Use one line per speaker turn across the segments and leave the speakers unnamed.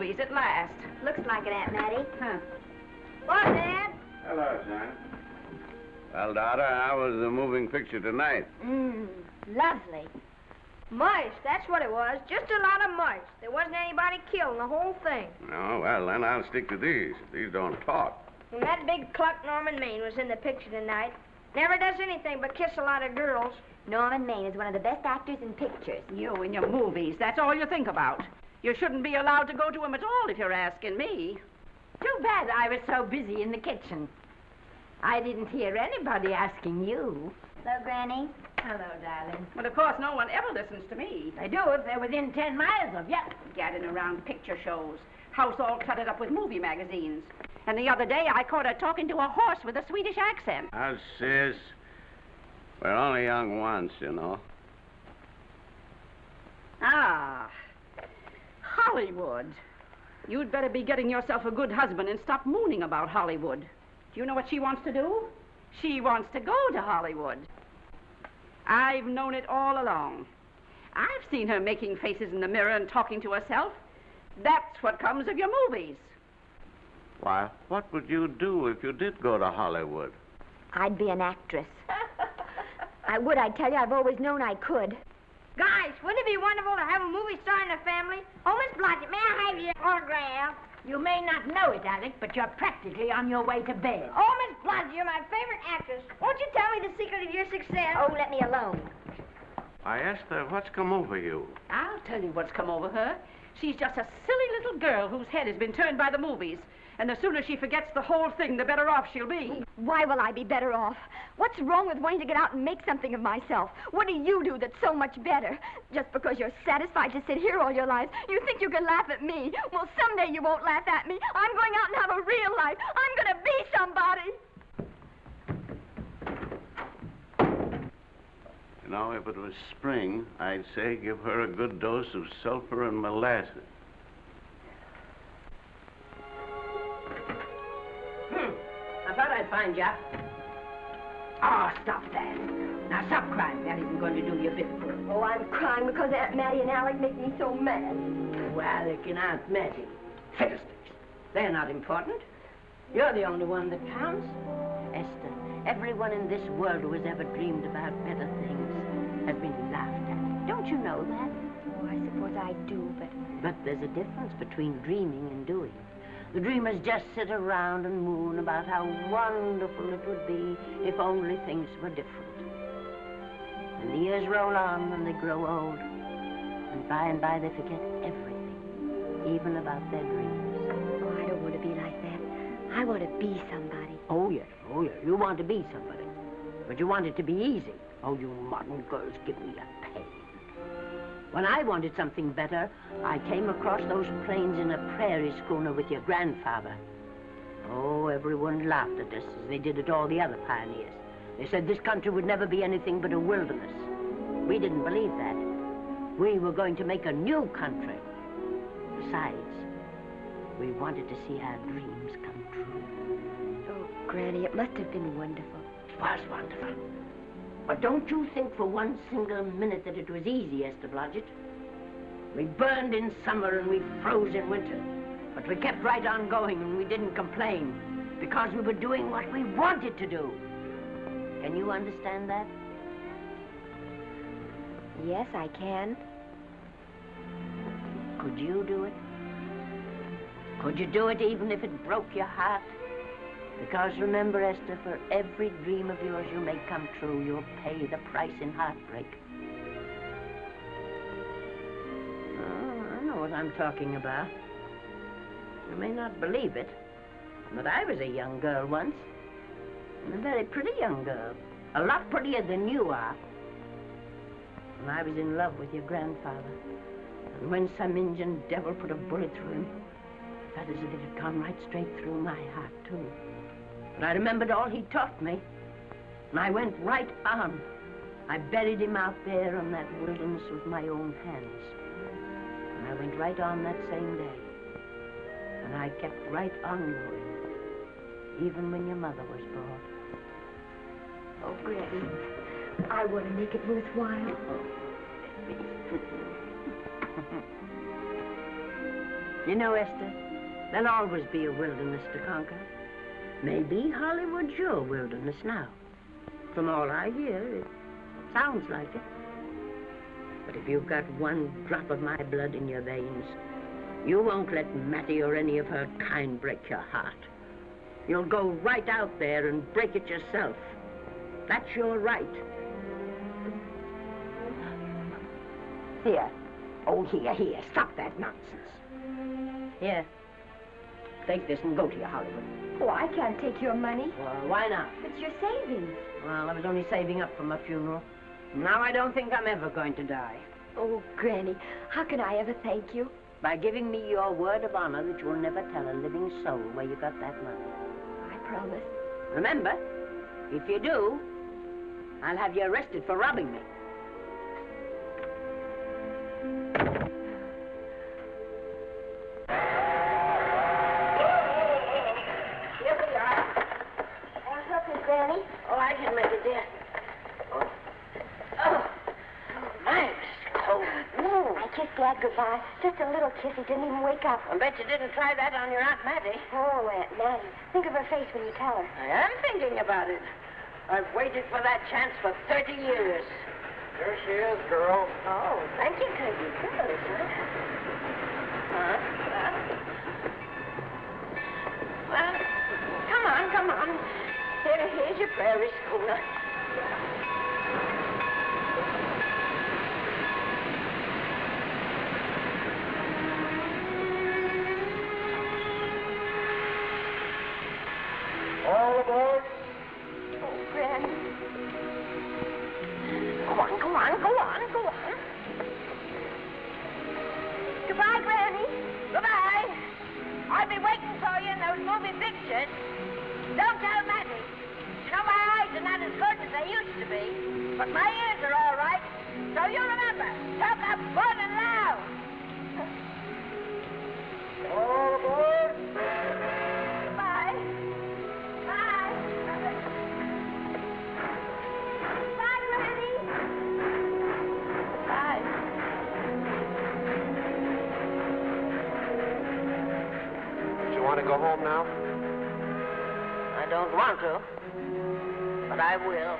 movies at last.
Looks like it, Aunt Mattie.
Huh.
What, Dad?
Hello, son. Well, daughter, how was the moving picture tonight?
Lovely.
Mice, that's what it was. Just a lot of mice. There wasn't anybody killed in the whole thing.
Oh, well, then I'll stick to these. These don't talk.
And that big cluck Norman Maine was in the picture tonight. Never does anything but kiss a lot of girls.
Norman Maine is one of the best actors in pictures.
You and your movies, that's all you think about. You shouldn't be allowed to go to them at all if you're asking me.
Too bad I was so busy in the kitchen. I didn't hear anybody asking you.
Hello, Granny.
Hello, darling.
Well, of course, no one ever listens to me.
They do if they're within 10 miles of you.
Gadding around picture shows. House all cluttered up with movie magazines. And the other day, I caught her talking to a horse with a Swedish accent.
Now, sis, we're only young once, you know.
Ah, Hollywood. You'd better be getting yourself a good husband and stop mooning about Hollywood. Do you know what she wants to do? She wants to go to Hollywood. I've known it all along. I've seen her making faces in the mirror and talking to herself. That's what comes of your movies.
Why, what would you do if you did go to Hollywood?
I'd be an actress. I would, I tell you. I've always known I could.
Guys, wouldn't it be wonderful to have a movie star in the family? Oh, Miss Blodgett, may I have your autograph?
You may not know it, Alec, but you're practically on your way to bed.
Oh, Miss Blodgett, you're my favorite actress. Won't you tell me the secret of your success?
Oh, let me alone.
I asked her, what's come over you?
I'll tell you what's come over her. She's just a silly little girl whose head has been turned by the movies. And the sooner she forgets the whole thing, the better off she'll be.
Why will I be better off? What's wrong with wanting to get out and make something of myself? What do you do that's so much better? Just because you're satisfied to sit here all your life, you think you can laugh at me. Well, someday you won't laugh at me. I'm going out and have a real life. I'm going to be somebody.
You know, if it was spring, I'd say give her a good dose of sulfur and molasses.
I thought I'd find you. Oh, stop that. Now, stop crying. That isn't going to do you a bit of good.
Oh, I'm crying because Aunt Mattie and Alec make me so mad.
Oh, Alec and Aunt Mattie. Fiddlesticks. They're not important. You're the only one that counts. Esther, everyone in this world who has ever dreamed about better things has been laughed at. Don't you know that?
Oh, I suppose I do, but...
But there's a difference between dreaming and doing. The dreamers just sit around and moon about how wonderful it would be if only things were different. And the years roll on and they grow old. And by they forget everything, even about their dreams.
Oh, I don't want to be like that. I want to be somebody.
Oh, yes. You want to be somebody. But you want it to be easy. Oh, you modern girls give me a pain. When I wanted something better, I came across those plains in a prairie schooner with your grandfather. Oh, everyone laughed at us as they did at all the other pioneers. They said this country would never be anything but a wilderness. We didn't believe that. We were going to make a new country. Besides, we wanted to see our dreams come true.
Oh, Granny, it must have been wonderful.
It was wonderful. But don't you think for one single minute that it was easy, Esther Blodgett. We burned in summer and we froze in winter. But we kept right on going and we didn't complain because we were doing what we wanted to do. Can you understand that?
Yes, I can.
Could you do it? Could you do it even if it broke your heart? Because remember, Esther, for every dream of yours you make come true, you'll pay the price in heartbreak. Oh, I know what I'm talking about. You may not believe it, but I was a young girl once. And a very pretty young girl. A lot prettier than you are. And I was in love with your grandfather. And when some Indian devil put a bullet through him, it felt as if it had gone right straight through my heart, too. But I remembered all he taught me, and I went right on. I buried him out there in that wilderness with my own hands. And I went right on that same day. And I kept right on going, even when your mother was born.
Oh, Granny, I want to make it worthwhile.
You know, Esther, there'll always be a wilderness to conquer. Maybe Hollywood's your wilderness now. From all I hear, it sounds like it. But if you've got one drop of my blood in your veins, you won't let Mattie or any of her kind break your heart. You'll go right out there and break it yourself. That's your right. Here. Oh, here. Stop that nonsense. Here. Take this and go to your Hollywood.
Oh, I can't take your money.
Well, why not?
It's your savings.
Well, I was only saving up for my funeral. Now I don't think I'm ever going to die.
Oh, Granny, how can I ever thank you?
By giving me your word of honor that you'll never tell a living soul where you got that money.
I promise.
Remember, if you do, I'll have you arrested for robbing me. Here we are.
Want help me, Granny?
Oh, I can make it, dear. Oh, nice. Cold.
I kissed Dad goodbye. Just a little kiss. He didn't even wake up.
I bet you didn't try that on your Aunt Mattie.
Oh, Aunt Mattie. Think of her face when you tell her.
I am thinking about it. I've waited for that chance for 30 years.
Here she is, girl.
Oh, thank you, Kirby. Good, huh? Well, come on. Here's your prairie schooner.
All aboard.
Oh, Granny.
Go on.
Goodbye, Granny.
Goodbye. I'll be waiting for you in those movie pictures. Don't tell Mattie. You know, my eyes are not as good as they used to be, but my ears are all right. So you remember, talk up good and loud.
All aboard.
Bye. Bye. Bye, Granny.
Bye.
Do you want to go home now?
I don't want to, but I will.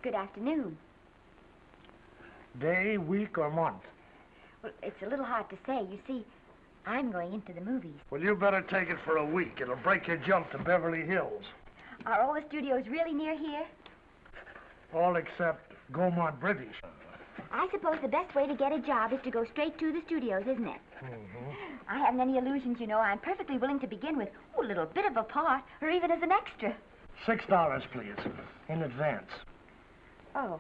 Good afternoon.
Day, week, or month?
Well, it's a little hard to say. You see, I'm going into the movies.
Well, you better take it for a week. It'll break your jump to Beverly Hills.
Are all the studios really near here?
All except Gaumont British.
I suppose the best way to get a job is to go straight to the studios, isn't it?
Mm-hmm.
I haven't any illusions, you know. I'm perfectly willing to begin with a little bit of a part, or even as an extra.
$6, please, in advance.
Oh.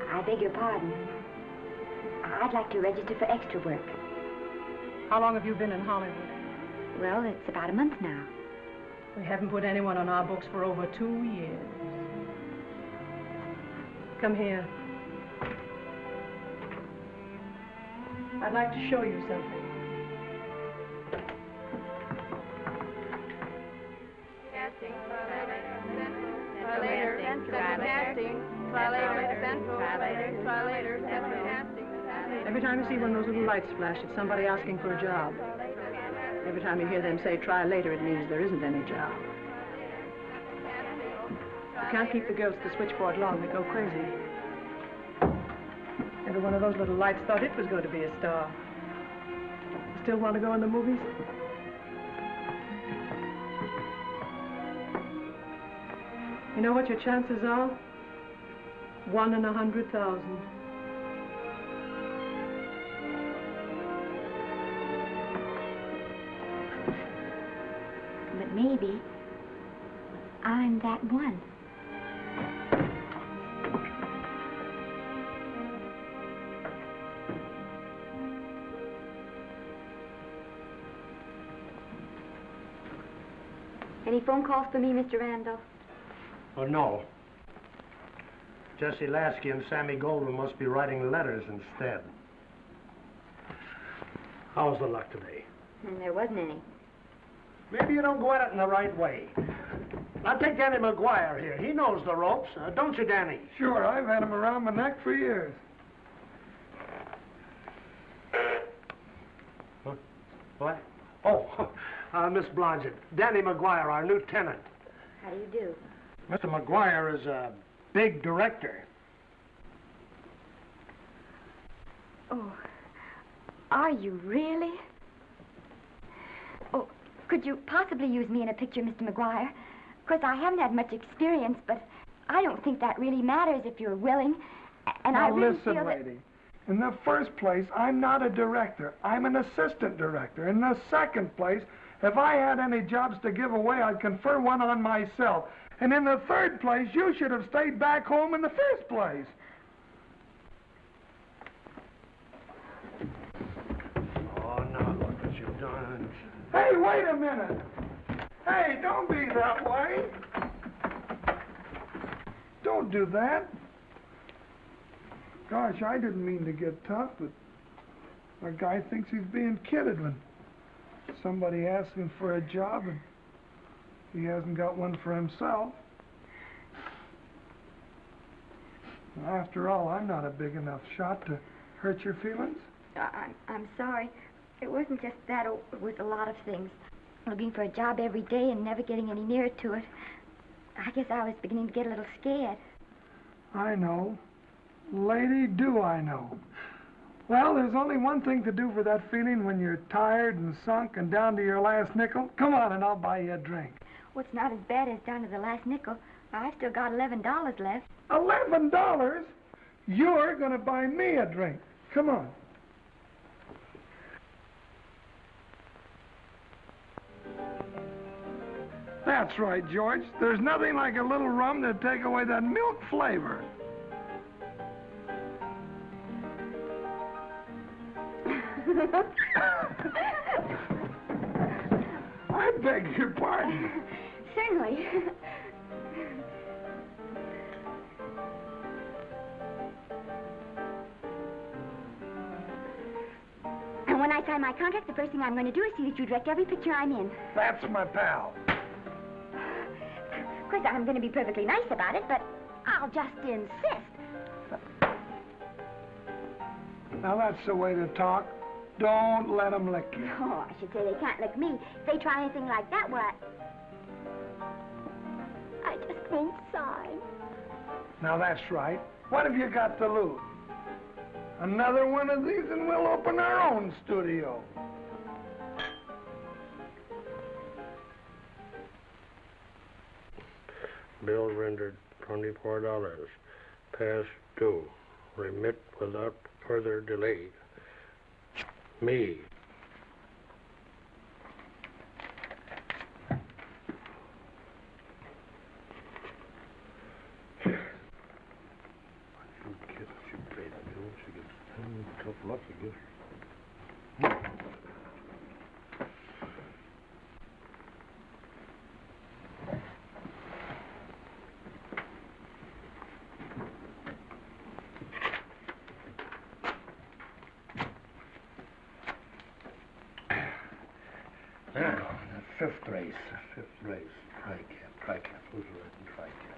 I beg your pardon. I'd like to register for extra work.
How long have you been in Hollywood?
Well, it's about a month now.
We haven't put anyone on our books for over 2 years. Come here. I'd like to show you something.
Casting, try later, casting, try later, central, try later, central, casting.
Every time you see one of those little lights flash, it's somebody asking for a job. Every time you hear them say, try later, it means there isn't any job. You can't keep the girls at the switchboard long. They go crazy. Every one of those little lights thought it was going to be a star. Still want to go in the movies? You know what your chances are? 1 in 100,000.
But maybe I'm that one. Any phone calls for me, Mr. Randall?
Oh, no. Jesse Lasky and Sammy Goldwyn must be writing letters instead. How's the luck today?
There wasn't any.
Maybe you don't go at it in the right way. Now, take Danny McGuire here. He knows the ropes. Don't you, Danny?
Sure, I've had him around my neck for years.
Huh? What? Oh, Miss Blodgett. Danny McGuire, our new tenant.
How do you do?
Mr. McGuire is a big director.
Oh, are you really? Oh, could you possibly use me in a picture, Mr. McGuire? Of course, I haven't had much experience, but I don't think that really matters if you're willing. And
Now,
I really
listen,
feel that...
lady. In the first place, I'm not a director. I'm an assistant director. In the second place, if I had any jobs to give away, I'd confer one on myself. And in the third place, you should have stayed back home in the first place.
Oh, now look what you've done.
Hey, wait a minute. Hey, don't be that way. Don't do that. Gosh, I didn't mean to get tough, but a guy thinks he's being kidded when somebody asks him for a job and he hasn't got one for himself. After all, I'm not a big enough shot to hurt your feelings.
I'm sorry. It wasn't just that. It was a lot of things. Looking for a job every day and never getting any nearer to it. I guess I was beginning to get a little scared.
I know. Lady, do I know. Well, there's only one thing to do for that feeling when you're tired and sunk and down to your last nickel. Come on and I'll buy you a drink.
Well, it's not as bad as down to the last nickel. I've still got $11 left.
$11? You're going to buy me a drink. Come on. That's right, George. There's nothing like a little rum to take away that milk flavor. I beg your pardon.
Certainly. when I sign my contract, the first thing I'm going to do is see that you direct every picture I'm in.
That's my pal.
Of course, I'm going to be perfectly nice about it, but I'll just insist.
Now, that's the way to talk. Don't let them lick you.
Oh, I should say they can't lick me. If they try anything like that, what? I just won't sign.
Now, that's right. What have you got to lose? Another one of these and we'll open our own studio.
Bill rendered $24. Past due. Remit without further delay. Me.
Tough luck, I guess. Fifth race. Tri-cap. Who's right? Tri-cap.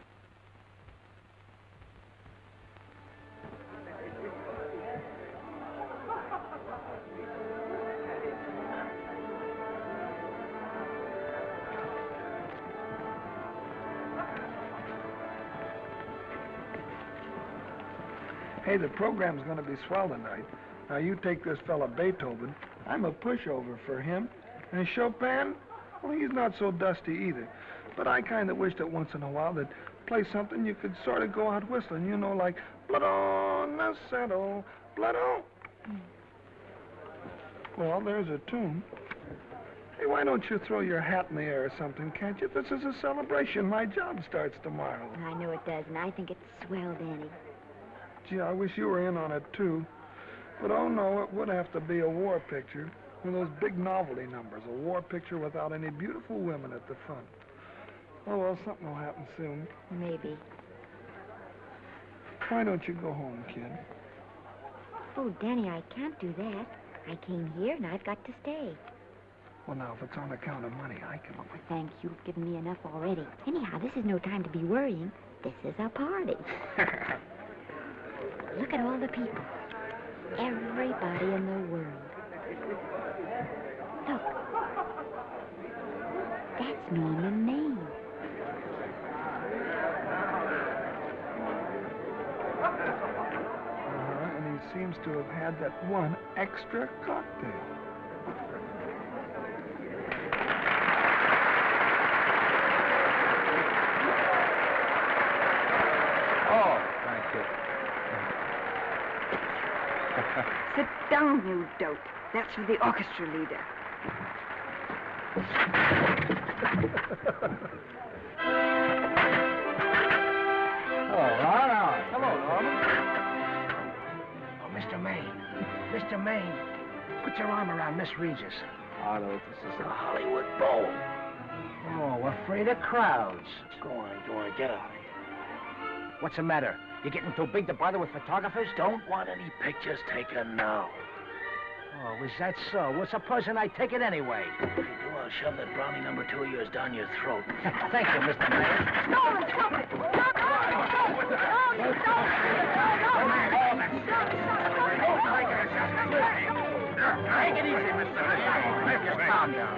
Hey, the program's going to be swell tonight. Now, you take this fella Beethoven. I'm a pushover for him. And Chopin, well, he's not so dusty either. But I kind of wish that once in a while they'd play something you could sort of go out whistling, you know, like blood on the saddle, blood on. Well, there's a tune. Hey, why don't you throw your hat in the air or something, can't you? This is a celebration. My job starts tomorrow.
I know it does, and I think it's swell, Danny.
Gee, I wish you were in on it, too. But, oh, no, it would have to be a war picture. One of those big novelty numbers, a war picture without any beautiful women at the front. Oh, well, something will happen soon.
Maybe.
Why don't you go home, kid?
Oh, Danny, I can't do that. I came here, and I've got to stay.
Well, now, if it's on account of money, I can...
Oh, thanks. You've given me enough already. Anyhow, this is no time to be worrying. This is a party. Look at all the people. Everybody in the world. Look. That's Norman Maine.
And he seems to have had that one extra cocktail.
Oh, thank you.
Sit down, you dope. That's for the orchestra leader.
Hello, Norman. Oh, Mr. Maine, put your arm around Miss Regis.
Arnold, this is
The Hollywood Bowl. Oh, afraid of crowds. Go on, get out of here. What's the matter? You getting too big to bother with photographers? Don't want any pictures taken now. Oh, is that so? Well, supposing I take it anyway. If you do, I'll shove that brownie number 2 of yours down your throat. Thank you, Mr. Mayor.
Norman, stop it! Stop it!
Take it easy, Mr. Mayor. Just calm down.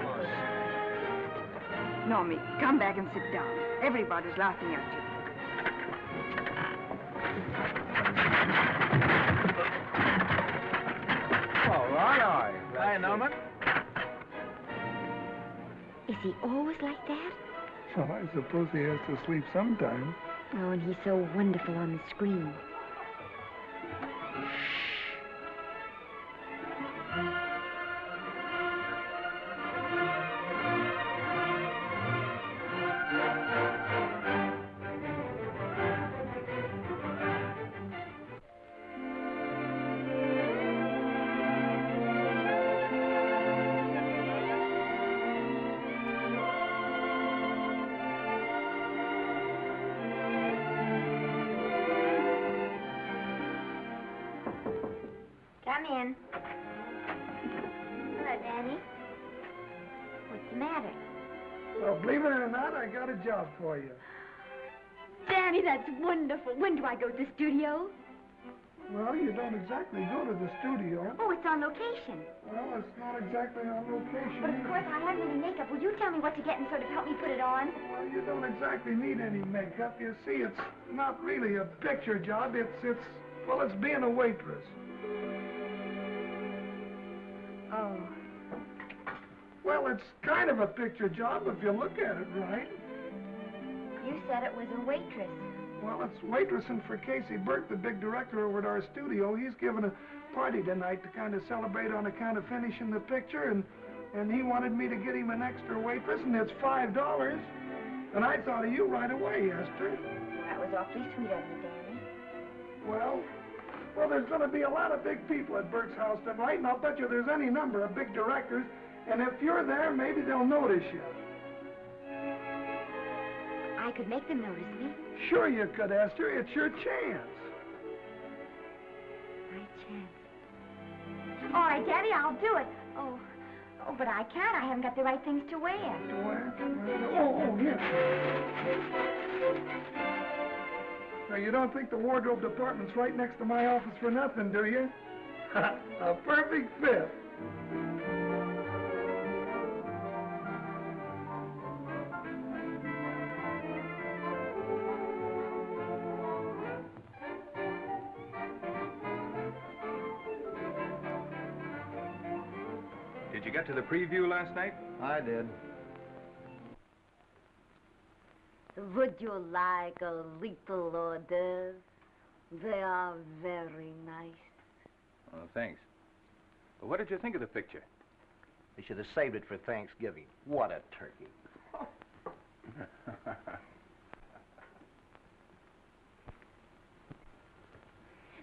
Normie, come back and sit down. Everybody's laughing at you.
All right. Hi, Norman.
Is he always like that?
Well, I suppose he has to sleep sometime.
Oh, and he's so wonderful on the screen. Come in. Danny. What's the matter?
Well, believe it or not, I got a job for you.
Danny, that's wonderful. When do I go to the studio?
Well, you don't exactly go to the studio.
Oh, it's on location.
Well, it's not exactly on location.
But of course, I haven't any makeup. Will you tell me what to get and sort of help me put it on?
Well, you don't exactly need any makeup. You see, it's not really a picture job. It's being a waitress.
Oh.
Well, it's kind of a picture job if you look at it right.
You said it was a waitress.
Well, it's waitressing for Casey Burke, the big director over at our studio. He's giving a party tonight to kind of celebrate on account of finishing the picture, and he wanted me to get him an extra waitress, and it's $5. And I thought of you right away, Esther.
That was awfully sweet of you, Danny.
Well, there's going to be a lot of big people at Burke's house tonight, and I'll bet you there's any number of big directors, and if you're there, maybe they'll notice you.
I could make them notice me.
Sure you could, Esther. It's your chance.
My chance. All right, Daddy, I'll do it. Oh, but I can't. I haven't got the right things to wear.
To wear? Oh, here. Now, you don't think the wardrobe department's right next to my office for nothing, do you? A perfect fit.
Did you get to the preview last night?
I did.
Would you like a little hors d'oeuvre? They are very nice.
Oh, thanks. But what did you think of the picture?
They should have saved it for Thanksgiving. What a turkey.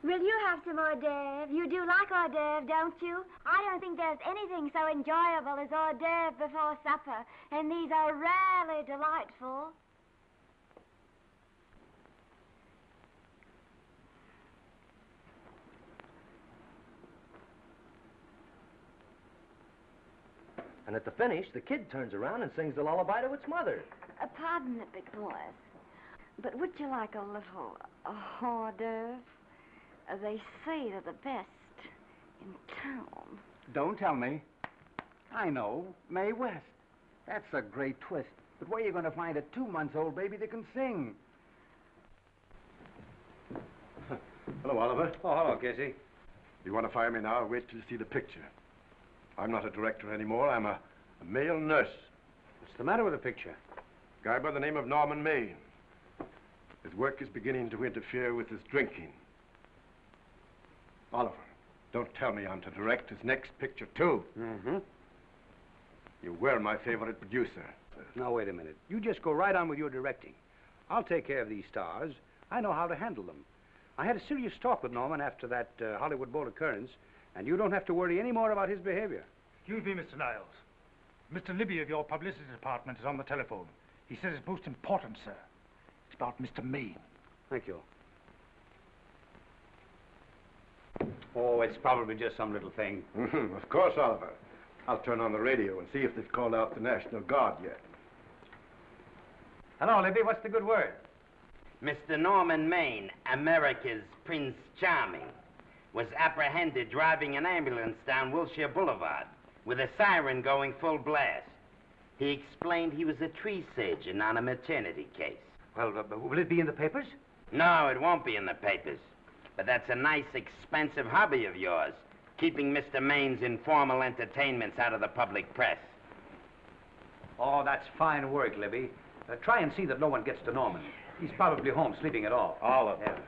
Will you have some hors d'oeuvre? You do like hors d'oeuvre, don't you? I don't think there's anything so enjoyable as hors d'oeuvre before supper, and these are rarely delightful.
And at the finish, the kid turns around and sings the lullaby to its mother.
Pardon me, big boys, but would you like a little hors d'oeuvre? They say they're the best in town.
Don't tell me. I know. Mae West. That's a great twist. But where are you going to find a 2-month-old baby that can sing?
Hello, Oliver.
Oh, hello, Casey.
You want to fire me now or wait till you see the picture? I'm not a director anymore. I'm a male nurse.
What's the matter with the picture?
Guy by the name of Norman Maine. His work is beginning to interfere with his drinking. Oliver, don't tell me I'm to direct his next picture, too.
Mm-hmm.
You were my favorite producer.
Now, wait a minute. You just go right on with your directing. I'll take care of these stars. I know how to handle them. I had a serious talk with Norman after that Hollywood Bowl occurrence, and you don't have to worry any more about his behavior.
Excuse me, Mr. Niles. Mr. Libby of your publicity department is on the telephone. He says it's most important, sir. It's about Mr. Maine.
Thank you. Oh, it's probably just some little thing.
Of course, Oliver. I'll turn on the radio and see if they've called out the National Guard yet.
Hello, Libby. What's the good word?
Mr. Norman Maine, America's Prince Charming, was apprehended driving an ambulance down Wilshire Boulevard with a siren going full blast. He explained he was a tree surgeon on a maternity case.
Well, will it be in the papers?
No, it won't be in the papers. But that's a nice, expensive hobby of yours, keeping Mr. Maine's informal entertainments out of the public press.
Oh, that's fine work, Libby. Try and see that no one gets to Norman. He's probably home sleeping it off.
Oliver.
Yeah.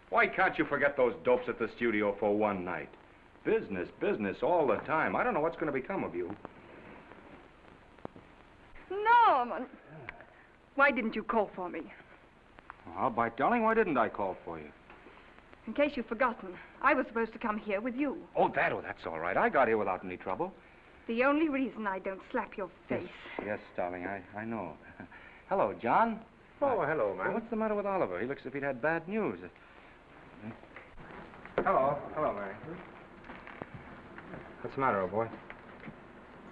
Why can't you forget those dopes at the studio for one night? Business, business all the time. I don't know what's going to become of you.
Norman! Why didn't you call for me?
Well, by darling, why didn't I call for you?
In case you've forgotten, I was supposed to come here with you.
Oh, that's all right. I got here without any trouble.
The only reason I don't slap your face.
Yes, darling, I know. Hello, John.
Oh, hello, man.
What's the matter with Oliver? He looks as if he'd had bad news.
Hello, Mary. What's the matter, old boy?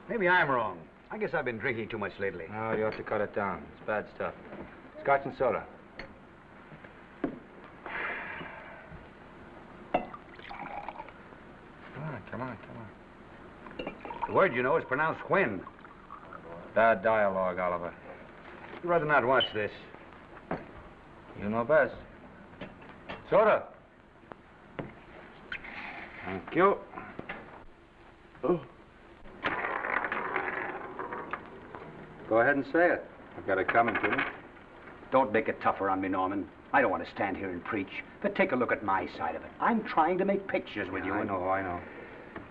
Maybe I'm wrong. I guess I've been drinking too much lately.
No, you ought to cut it down. It's bad stuff. Scotch and soda. Come on.
The word, you know, is pronounced when.
Bad dialogue, Oliver.
I'd rather not watch this.
You know best. Soda. Thank you. Oh. Go ahead and say it. I've got it coming to me.
Don't make it tougher on me, Norman. I don't want to stand here and preach, but take a look at my side of it. I'm trying to make pictures with you.
I know.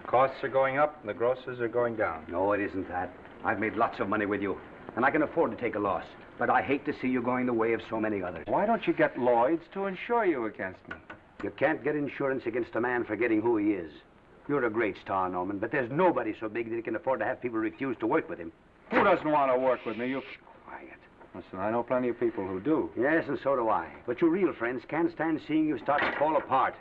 Costs are going up and the grosses are going down.
No, it isn't that. I've made lots of money with you, and I can afford to take a loss. But I hate to see you going the way of so many others.
Why don't you get Lloyd's to insure you against me?
You can't get insurance against a man forgetting who he is. You're a great star, Norman, but there's nobody so big that he can afford to have people refuse to work with him.
Who doesn't want to work with me? You...
Quiet.
Listen, I know plenty of people who do.
Yes, and so do I. But your real friends can't stand seeing you start to fall apart.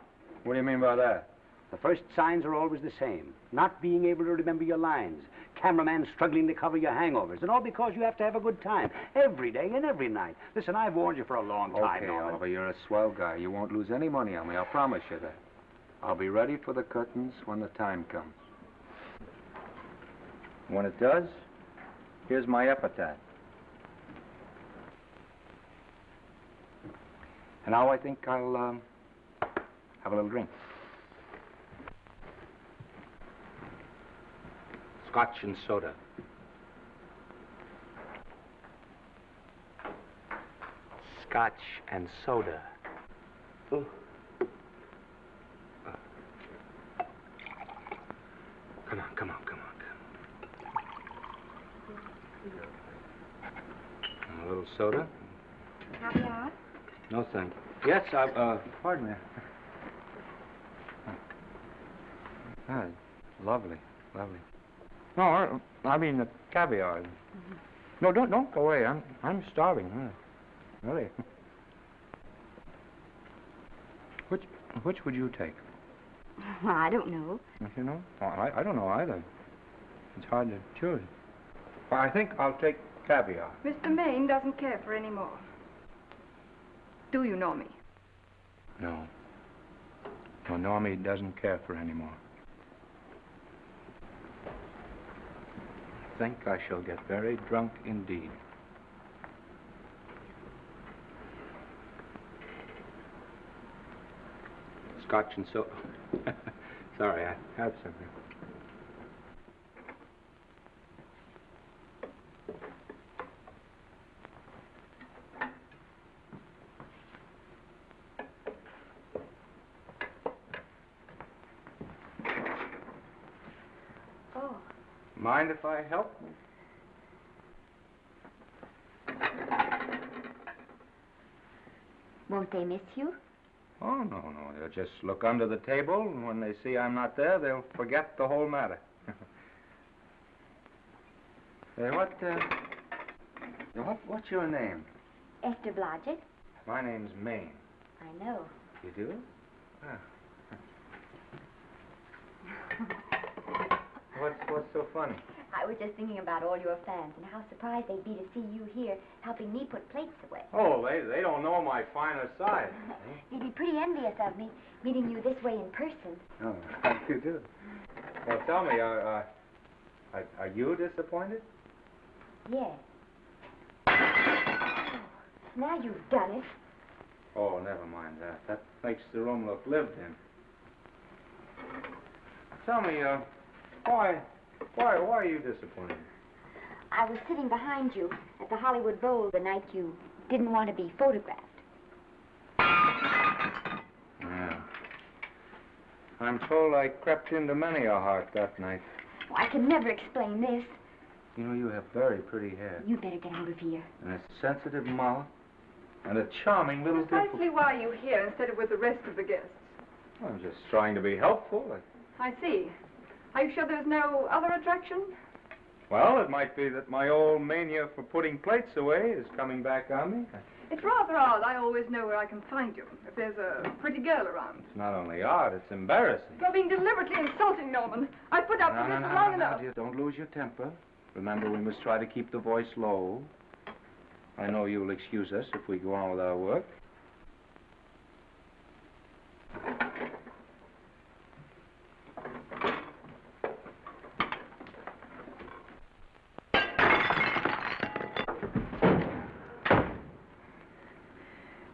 What do you mean by that?
The first signs are always the same. Not being able to remember your lines. Cameraman struggling to cover your hangovers. And all because you have to have a good time. Every day and every night. Listen, I've warned you for a long time,
Okay,
Norman.
Oliver, you're a swell guy. You won't lose any money on me. I'll promise you that. I'll be ready for the curtains when the time comes. When it does, here's my epitaph. And now I think I'll, have a little drink. Scotch and soda.
Scotch and soda. Ooh. Come on.
A little soda?
Caviar?
No, thank you. Yes, pardon me. Ah, lovely. No, I mean the caviar. No, don't go away. I'm starving. Really. Which would you take?
Well, I don't know.
Don't you know? Well, I don't know either. It's hard to choose. Well, I think I'll take caviar.
Mr. Maine doesn't care for any more. Do you, Normie?
No. No, Normie doesn't care for any more. I think I shall get very drunk indeed. Scotch and soda. Sorry, I have something.
Oh.
Mind if I help?
Won't they miss you?
Oh, no. They'll just look under the table, and when they see I'm not there, they'll forget the whole matter. Hey, what's your name?
Esther Blodgett.
My name's Maine.
I know.
You do? Ah. What's so funny?
I was just thinking about all your fans and how surprised they'd be to see you here helping me put plates away.
Oh, they don't know my finer side.
They'd be pretty envious of me, meeting you this way in person.
Oh, how do you do? Well, tell me, are you disappointed?
Yes. Now you've done it.
Oh, never mind that. That makes the room look lived in. Tell me, why are you disappointed?
I was sitting behind you at the Hollywood Bowl the night you didn't want to be photographed.
Yeah. I'm told I crept into many a heart that night.
Oh, I can never explain this.
You know, you have very pretty hair.
You'd better get out of here.
And a sensitive mouth. And a charming little
Precisely why are you here instead of with the rest of the guests?
I'm just trying to be helpful.
I see. Are you sure there's no other attraction?
Well, it might be that my old mania for putting plates away is coming back on me.
It's rather odd. I always know where I can find you if there's a pretty girl around.
It's not only odd, it's embarrassing.
You're being deliberately insulting, Norman. I've put up with this for long enough.
Dear, don't lose your temper. Remember, we must try to keep the voice low. I know you'll excuse us if we go on with our work.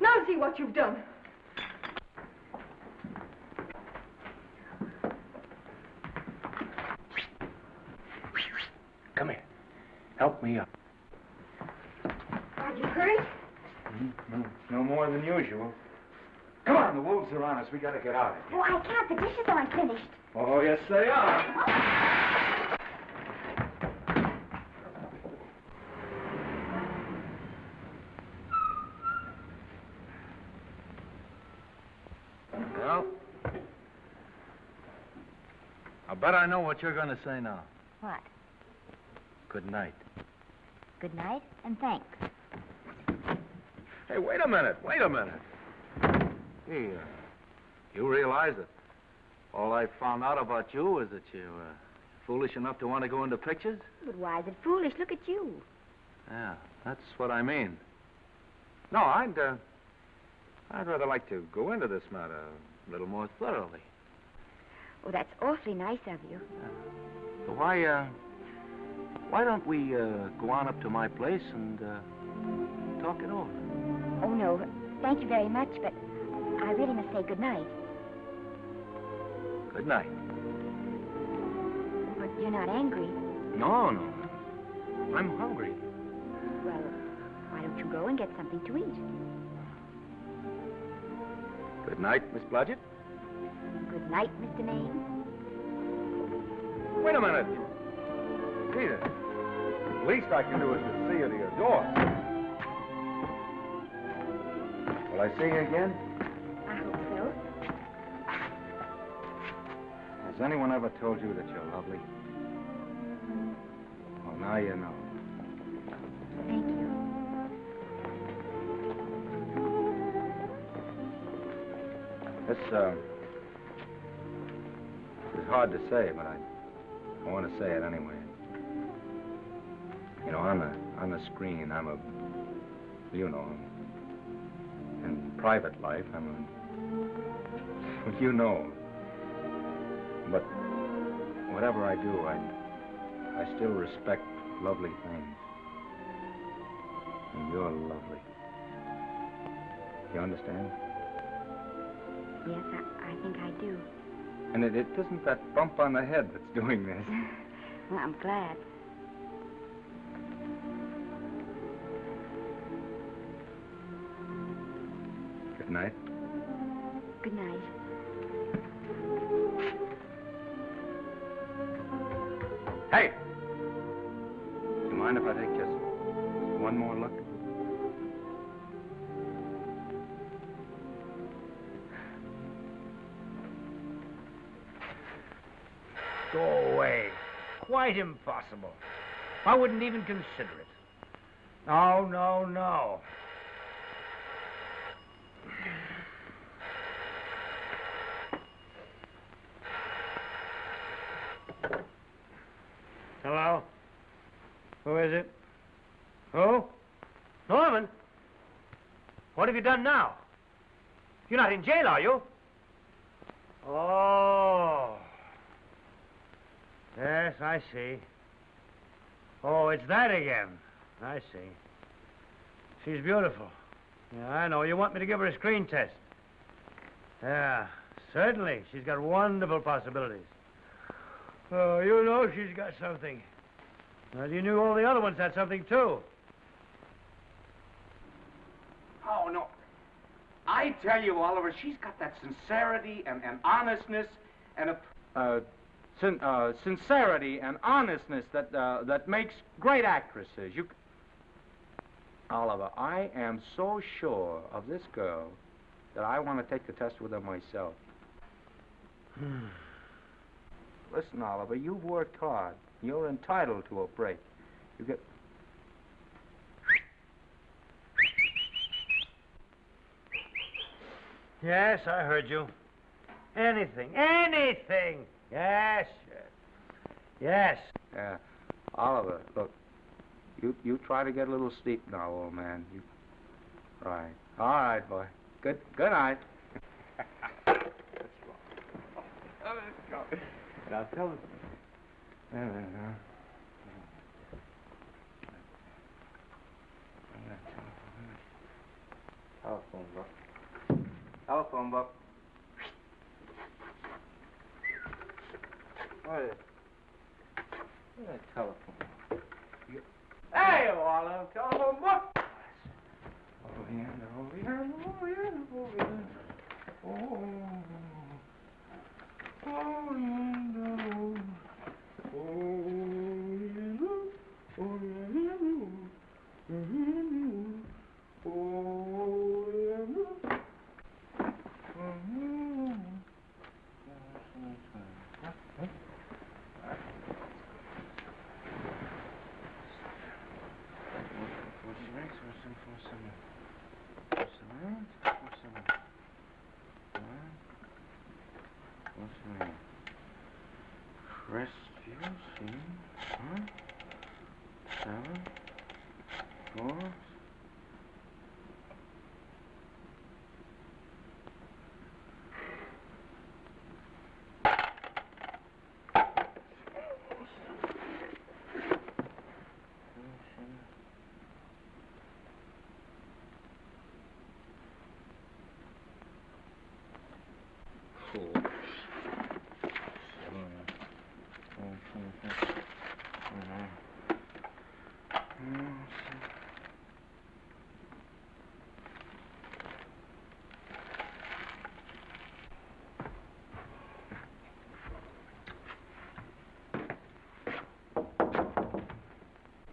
Now see what you've done.
Come here. Help me up.
Are you hurt?
No more than usual. Come on, the wolves are on us. We gotta get out of here.
Oh, I can't. The dishes aren't finished.
Oh, yes, they are.
Well, I bet I know what you're going to say now.
What?
Good night.
Good night, and thanks.
Hey, wait a minute. Hey, you realize that all I found out about you is that you're foolish enough to want to go into pictures?
But why is it foolish? Look at you.
Yeah, that's what I mean. No, I'd rather like to go into this matter a little more thoroughly.
Oh, that's awfully nice of you.
So why don't we go on up to my place and talk it over?
Oh, no. Thank you very much, but I really must say good night.
Good night.
But you're not angry.
No. I'm hungry.
Well, why don't you go and get something to eat?
Good night, Miss Blodgett.
Good night, Mr. Maine.
Wait a minute. Peter, the least I can do is to see you to your door. Will I see you again?
I hope so.
Has anyone ever told you that you're lovely? Well, now you know.
Thank you.
This is hard to say, but I want to say it anyway. You know, on the screen, I'm a, you know, in private life, I'm a, well, you know. But whatever I do, I still respect lovely things. And you're lovely. You understand?
Yes, I think I do.
And it isn't that bump on the head that's doing this.
Well, I'm glad.
Good night.
Good night.
Hey! Do you mind if I take just one more look?
Go away. Quite impossible. I wouldn't even consider it. No. Hello? Who is it? Who? Norman? What have you done now? You're not in jail, are you? Oh. Yes, I see. Oh, it's that again. I see. She's beautiful. Yeah, I know. You want me to give her a screen test? Yeah, certainly. She's got wonderful possibilities. Oh, you know she's got something. Well, you knew all the other ones had something, too.
Oh, no. I tell you, Oliver, she's got that sincerity and honestness and a...
sincerity and honestness that makes great actresses. Oliver, I am so sure of this girl that I want to take the test with her myself. Listen, Oliver, you've worked hard. You're entitled to a break. You get...
Yes, I heard you. Anything. Yes. Yes.
Oliver, look, you try to get a little sleep now, old man. Right. All right, boy. Good night. Let's go. Now tell us. Telephone book. Telephone book. What is it? Where's that telephone book? Hey, Olive, telephone book. Over here.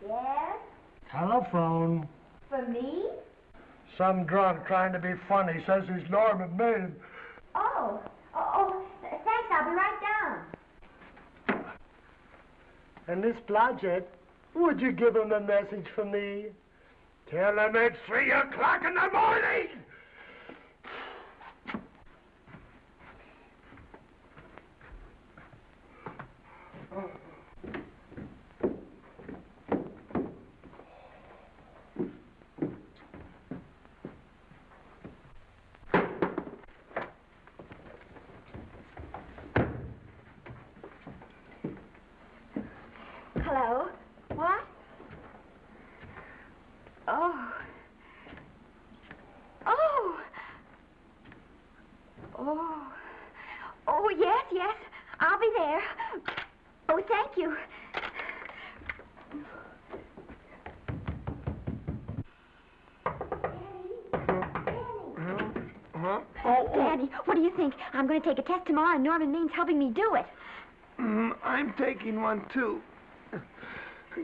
Yes?
Telephone.
For me?
Some drunk trying to be funny says he's Norman Maine.
Oh, thanks. I'll be right down.
And this Blodgett, would you give him a message for me? Tell him it's 3 o'clock in the morning!
Hello? What? Oh. Oh. Oh. Oh, yes. I'll be there. Oh, thank you.
Huh?
Daddy, what do you think? I'm going to take a test tomorrow, and Norman Maine's helping me do it.
I'm taking one, too.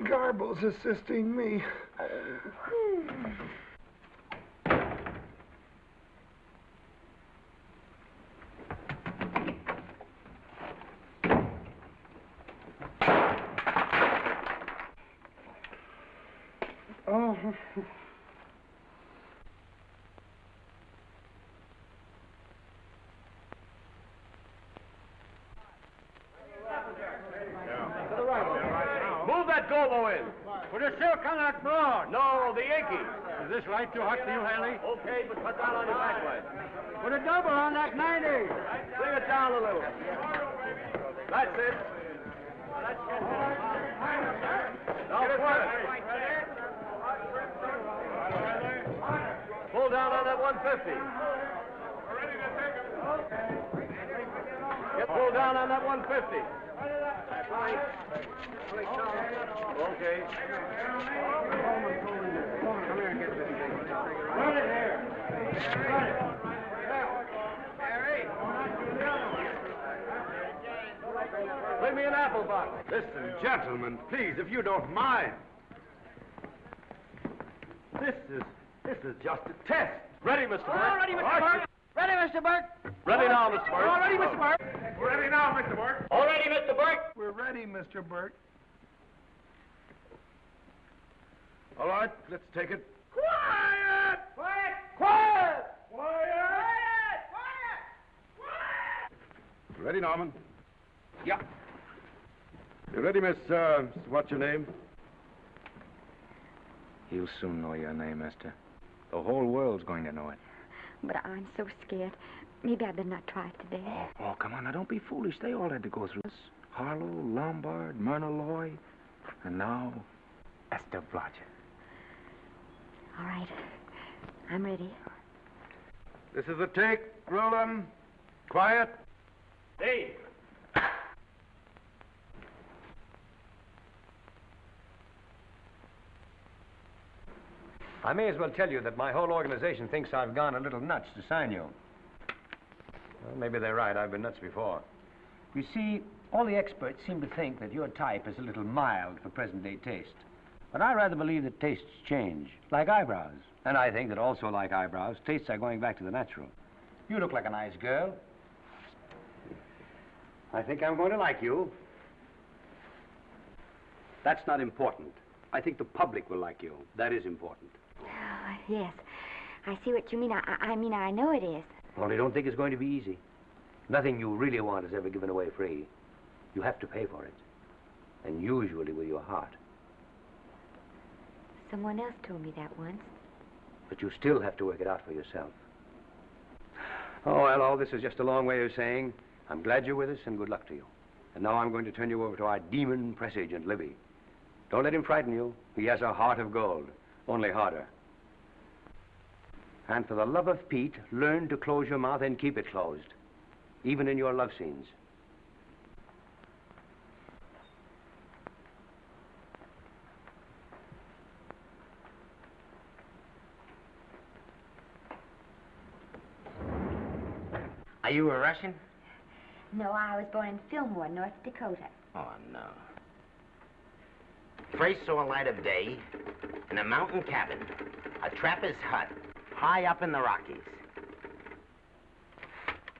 Garble's assisting me. Oh.
Move that Gobo in. Put a silk on that broad. No, the Yankee. Is this light too hot for you, Haley? Okay, but cut down on your backlight. Put a double on that 90. Bring it down a little. That's it. Now put it. Pull down on that 150. Get pulled down on that 150. Okay. Come here and get this thing. Run it here. Run it. Bring me an apple box. Listen, gentlemen, please, if you don't mind. This is just a test. Ready, Mr. Burke?
All ready, Mr. Burke. Ready, Mr. Burke.
Ready now, Mr. Burke.
All ready, Mr. Burke.
Ready now, Mr. Burke.
All ready, Mr. Burke.
We're ready, Mr. Burke.
All right, let's take it.
Quiet! Quiet! Quiet! Quiet!
Ready, Norman?
Yeah.
You ready, Miss, what's your name?
You'll soon know your name, Esther. The whole world's going to know it.
But I'm so scared. Maybe I better not try it today.
Oh, come on, now don't be foolish. They all had to go through this. Harlow, Lombard, Myrna Loy, and now Esther Blodgett.
All right. I'm ready.
This is a take. Roland. Quiet.
Dave.
I may as well tell you that my whole organization thinks I've gone a little nuts to sign you. Well, maybe they're right. I've been nuts before. You see, all the experts seem to think that your type is a little mild for present-day taste. But I rather believe that tastes change, like eyebrows. And I think that also, like eyebrows, tastes are going back to the natural. You look like a nice girl. I think I'm going to like you.
That's not important. I think the public will like you. That is important.
Oh, yes. I see what you mean. I mean, I know it is.
Only don't think it's going to be easy. Nothing you really want is ever given away free. You have to pay for it. And usually with your heart.
Someone else told me that once.
But you still have to work it out for yourself. Oh, well, all this is just a long way of saying, I'm glad you're with us and good luck to you. And now I'm going to turn you over to our demon press agent, Libby. Don't let him frighten you. He has a heart of gold, only harder. And for the love of Pete, learn to close your mouth and keep it closed, even in your love scenes.
Are you a Russian?
No, I was born in Fillmore, North Dakota.
Oh, no. First saw light of day in a mountain cabin, a trapper's hut, high up in the Rockies.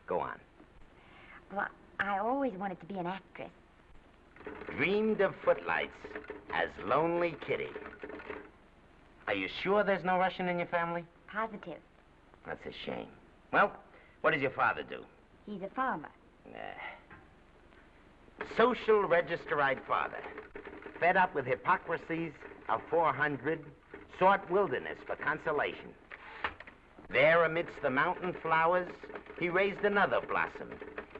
Go on.
Well, I always wanted to be an actress.
Dreamed of footlights as Lonely Kitty. Are you sure there's no Russian in your family?
Positive.
That's a shame. Well, what does your father do?
He's a farmer.
Social registerite father. Fed up with hypocrisies of 400, sought wilderness for consolation. There amidst the mountain flowers, he raised another blossom.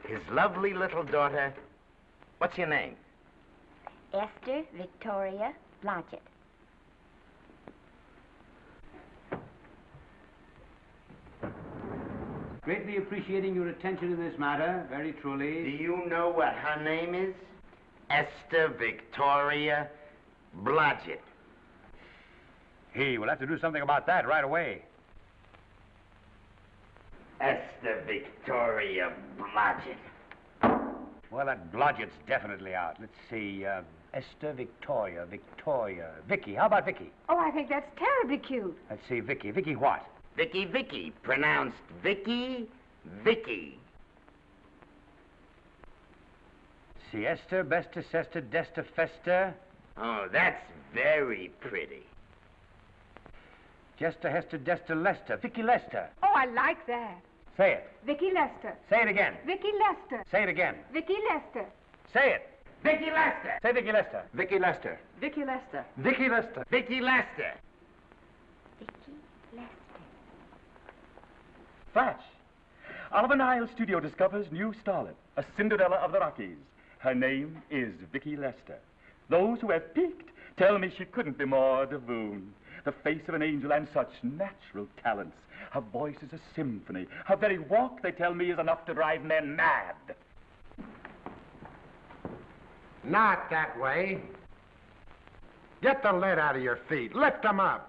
His lovely little daughter. What's your name?
Esther Victoria Blodgett.
Greatly appreciating your attention in this matter, very truly.
Do you know what her name is? Esther Victoria Blodgett.
Hey, we'll have to do something about that right away.
Esther Victoria Blodgett.
Well, that Blodgett's definitely out. Let's see, Esther Victoria, Vicki. How about Vicki?
Oh, I think that's terribly cute.
Let's see, Vicki. Vicki what?
Vicki, pronounced Vicki.
See, Esther, Bester, Sester, Dester, Fester.
Oh, that's very pretty.
Jester, Hester, Dester, Lester. Vicki Lester.
Oh, I like that.
Say it.
Vicki Lester.
Say it again.
Vicki Lester.
Say it again.
Vicki Lester.
Say it.
Vicki Lester.
Say Vicki Lester.
Vicki Lester.
Vicki Lester.
Vicki Lester.
Vicki Lester.
Vicki Lester.
Flash. Oliver Nile Studio discovers new starlet, a Cinderella of the Rockies. Her name is Vicki Lester. Those who have peeked tell me she couldn't be more divoon. The face of an angel and such natural talents. Her voice is a symphony. Her very walk, they tell me, is enough to drive men mad.
Not that way. Get the lead out of your feet. Lift them up.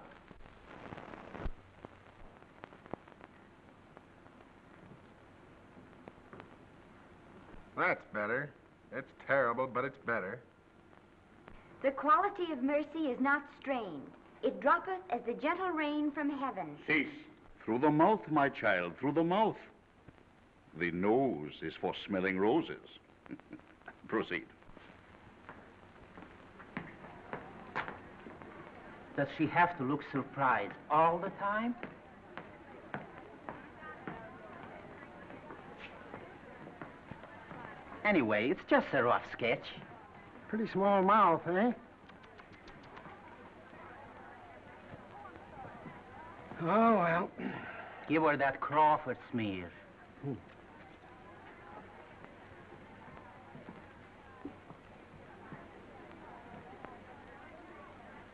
That's better. It's terrible, but it's better.
The quality of mercy is not strained. It droppeth as the gentle rain from heaven.
Cease. Through the mouth, my child, through the mouth. The nose is for smelling roses. Proceed.
Does she have to look surprised all the time?
Anyway, it's just a rough sketch.
Pretty small mouth, eh? Oh, well.
Give her that Crawford smear.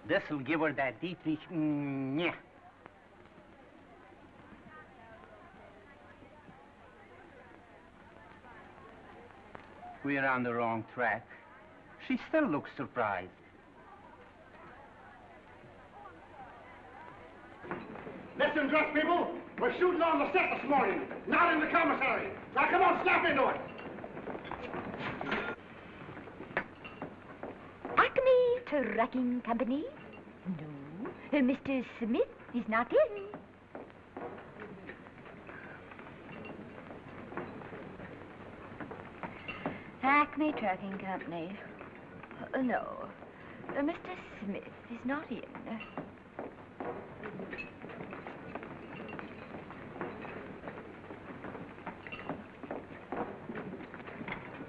This'll give her that Dietrich. Yeah. We're on the wrong track. She still looks surprised.
Listen, dress people. We're shooting on the set this morning, not in the commissary. Now, come on, snap into it.
Acme Trucking Company? No. Mr. Smith is not in. Acme Trucking Company. No. Mr. Smith is not in.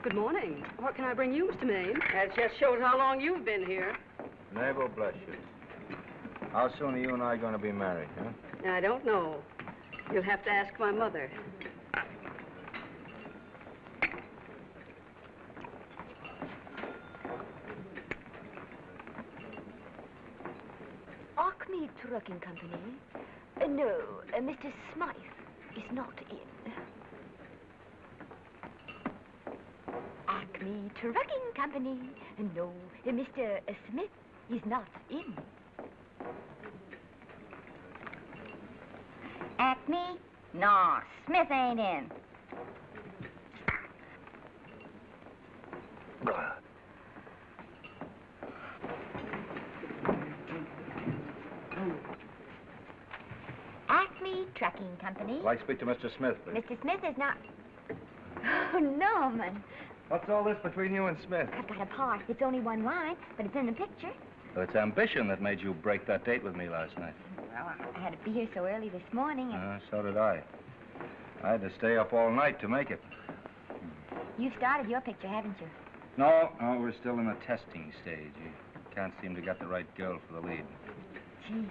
Good morning. What can I bring you, Mr. Maine? That just shows how long you've been here.
Neighbor, bless you. How soon are you and I going to be married, huh?
I don't know. You'll have to ask my mother.
Acme Trucking Company? No, Mr. Smythe is not in. Acme Trucking Company? No, Mr. Smith is not in.
Acme? No, Smith ain't in.
Acme Trucking Company?
I'd like to speak to Mr. Smith, please.
Mr. Smith is not... Oh, Norman.
What's all this between you and Smith?
I've got a part. It's only one line, but it's in the picture.
Well, it's ambition that made you break that date with me last night.
Well, I had to be here so early this morning. And
So did I. I had to stay up all night to make it.
You've started your picture, haven't you?
No, we're still in the testing stage. You can't seem to get the right girl for the lead.
Gee,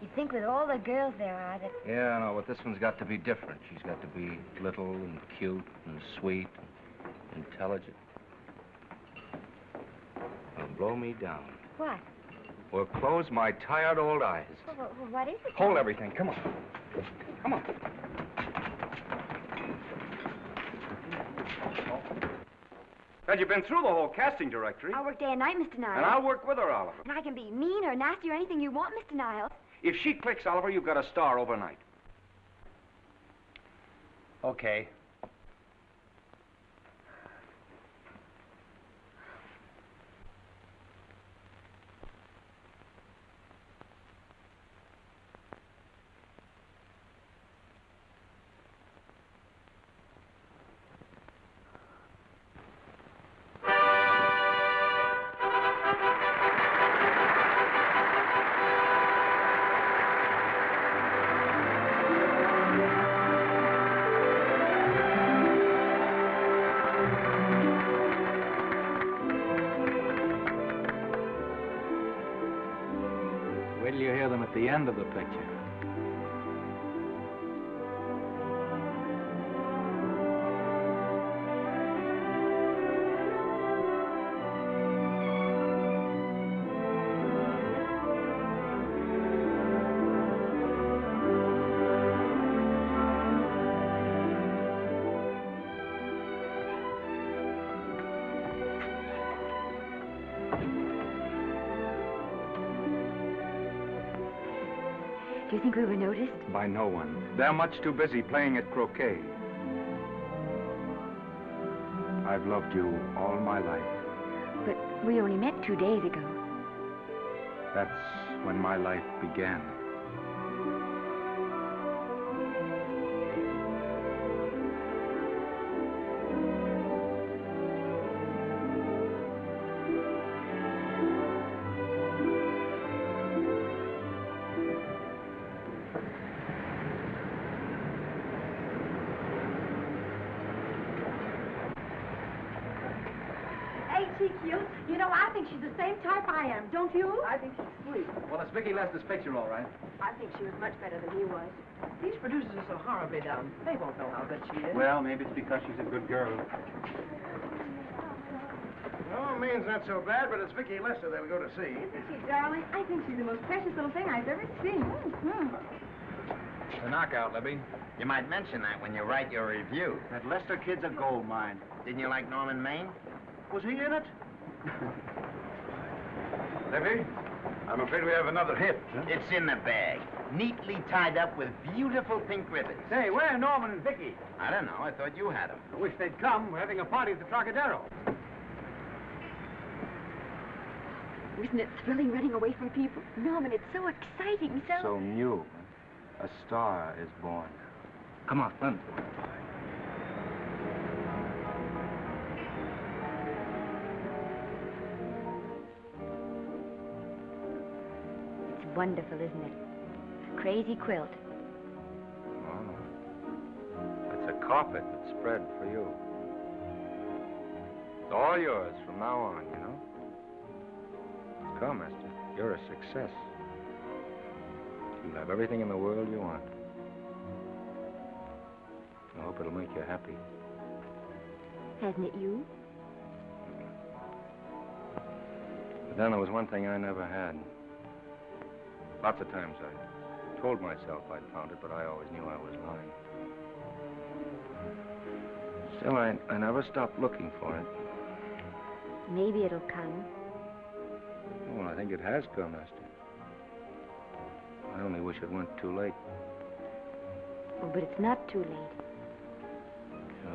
you'd think with all the girls there are that...
Yeah, I know, but this one's got to be different. She's got to be little and cute and sweet and intelligent. Now, blow me down.
What?
Or close my tired old eyes.
Well, what is it?
Hold everything. Come on. Come on.
Well, you've been through the whole casting directory.
I'll work day and night, Mr. Niles.
And I'll work with her, Oliver.
And I can be mean or nasty or anything you want, Mr. Niles.
If she clicks, Oliver, you've got a star overnight.
Okay.
Wait till you hear them at the end of the picture.
Do you think we were noticed?
By no one. They're much too busy playing at croquet. I've loved you all my life.
But we only met 2 days ago.
That's when my life began.
cute? You know, I think she's the same type I am, don't you?
I think she's sweet.
Well, it's Vicki Lester's picture, all right.
I think she was much better than he was. These producers are so horribly dumb. They won't know how good she is.
Well, maybe it's because she's a good girl.
No, Maine's not so bad, but it's Vicki Lester they'll go to see.
Isn't she, darling? I think she's the most precious little thing I've ever seen.
The knockout, Libby.
You might mention that when you write your review.
That Lester kid's a gold mine.
Didn't you like Norman Maine?
Was he in it?
Libby, I'm afraid we have another hit. Huh?
It's in the bag, neatly tied up with beautiful pink ribbons.
Say, where are Norman and Vicki?
I don't know. I thought you had them.
I wish they'd come. We're having a party at the Trocadero.
Isn't it thrilling running away from people? Norman, it's so exciting,
So new. A star is born.
Come on, run.
It's wonderful, isn't it? A crazy quilt.
Oh. It's a carpet that's spread for you. It's all yours from now on, you know? Come, Esther. You're a success. You have everything in the world you want. I hope it'll make you happy.
Hasn't it you?
But then there was one thing I never had. Lots of times I told myself I'd found it, but I always knew I was lying. Still, I never stopped looking for it.
Maybe it'll come.
Well, I think it has come, Esther. I only wish it weren't too late.
Oh, but it's not too late.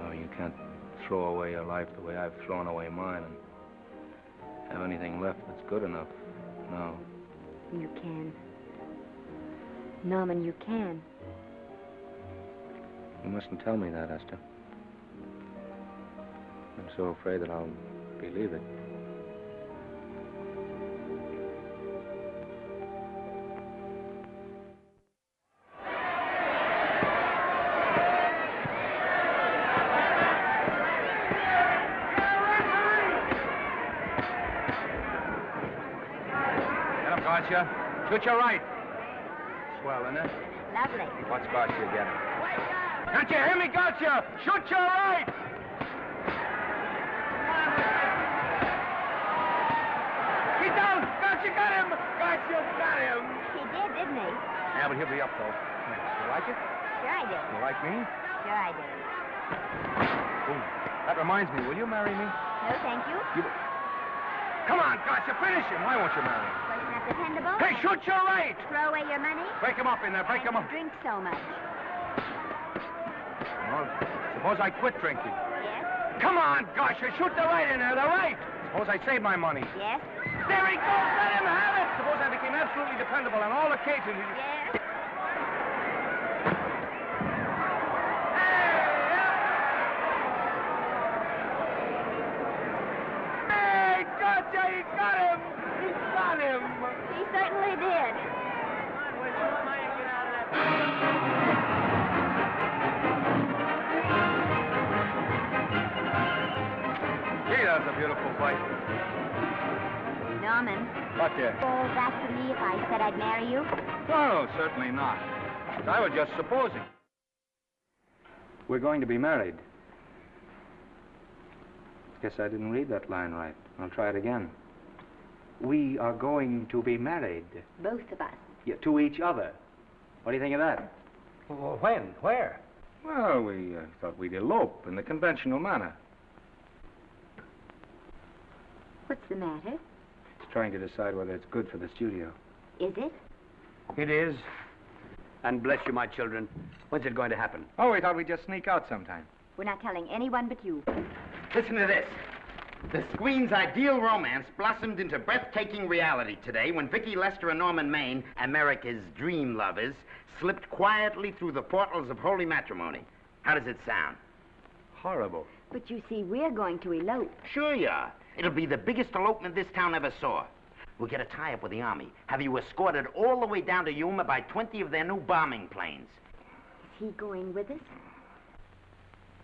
Oh, you can't throw away your life the way I've thrown away mine and have anything left that's good enough. No.
You can. Norman, you can.
You mustn't tell me that, Esther. I'm so afraid that I'll believe it.
Gotcha. Shoot your right. Swell, isn't it?
Lovely.
What's Gotcha getting? Can't you hear me, Gotcha? Shoot your right! Get down! Gotcha got him! Gotcha got him!
He did, didn't he?
Yeah, but he'll be up, though. You like it?
Sure I did.
You like me?
Sure I did.
Ooh, that reminds me. Will you marry me?
No, thank you.
Come on, Gotcha, finish him. Why won't you marry him?
Wasn't that dependable?
Hey, shoot your right!
Throw away your money?
Break him up in there, break him up.
Drink so much.
Well, suppose I quit drinking.
Yes?
Come on, Gotcha, shoot the right in there, the right! Suppose I save my money.
Yes?
There he goes, let him have it! Suppose I became absolutely dependable on all occasions.
Yes?
Hey, Gotcha, he got him! He got him!
He certainly did.
Gee, that's a beautiful fight.
Norman.
What, dear?
Oh, that's to me if I said I'd marry you.
No, certainly not. I was just supposing.
We're going to be married. Guess I didn't read that line right. I'll try it again.
We are going to be married.
Both of us.
Yeah, to each other. What do you think of that?
Well, when? Where?
Well, we thought we'd elope in the conventional manner.
What's the matter?
It's trying to decide whether it's good for the studio.
Is it?
It is. And bless you, my children. When's it going to happen?
Oh, we thought we'd just sneak out sometime.
We're not telling anyone but you.
Listen to this. The screen's ideal romance blossomed into breathtaking reality today when Vicki Lester and Norman Maine, America's dream lovers, slipped quietly through the portals of holy matrimony. How does it sound?
Horrible.
But you see, we're going to elope.
Sure you are. It'll be the biggest elopement this town ever saw. We'll get a tie-up with the Army, have you escorted all the way down to Yuma by 20 of their new bombing planes.
Is he going with us?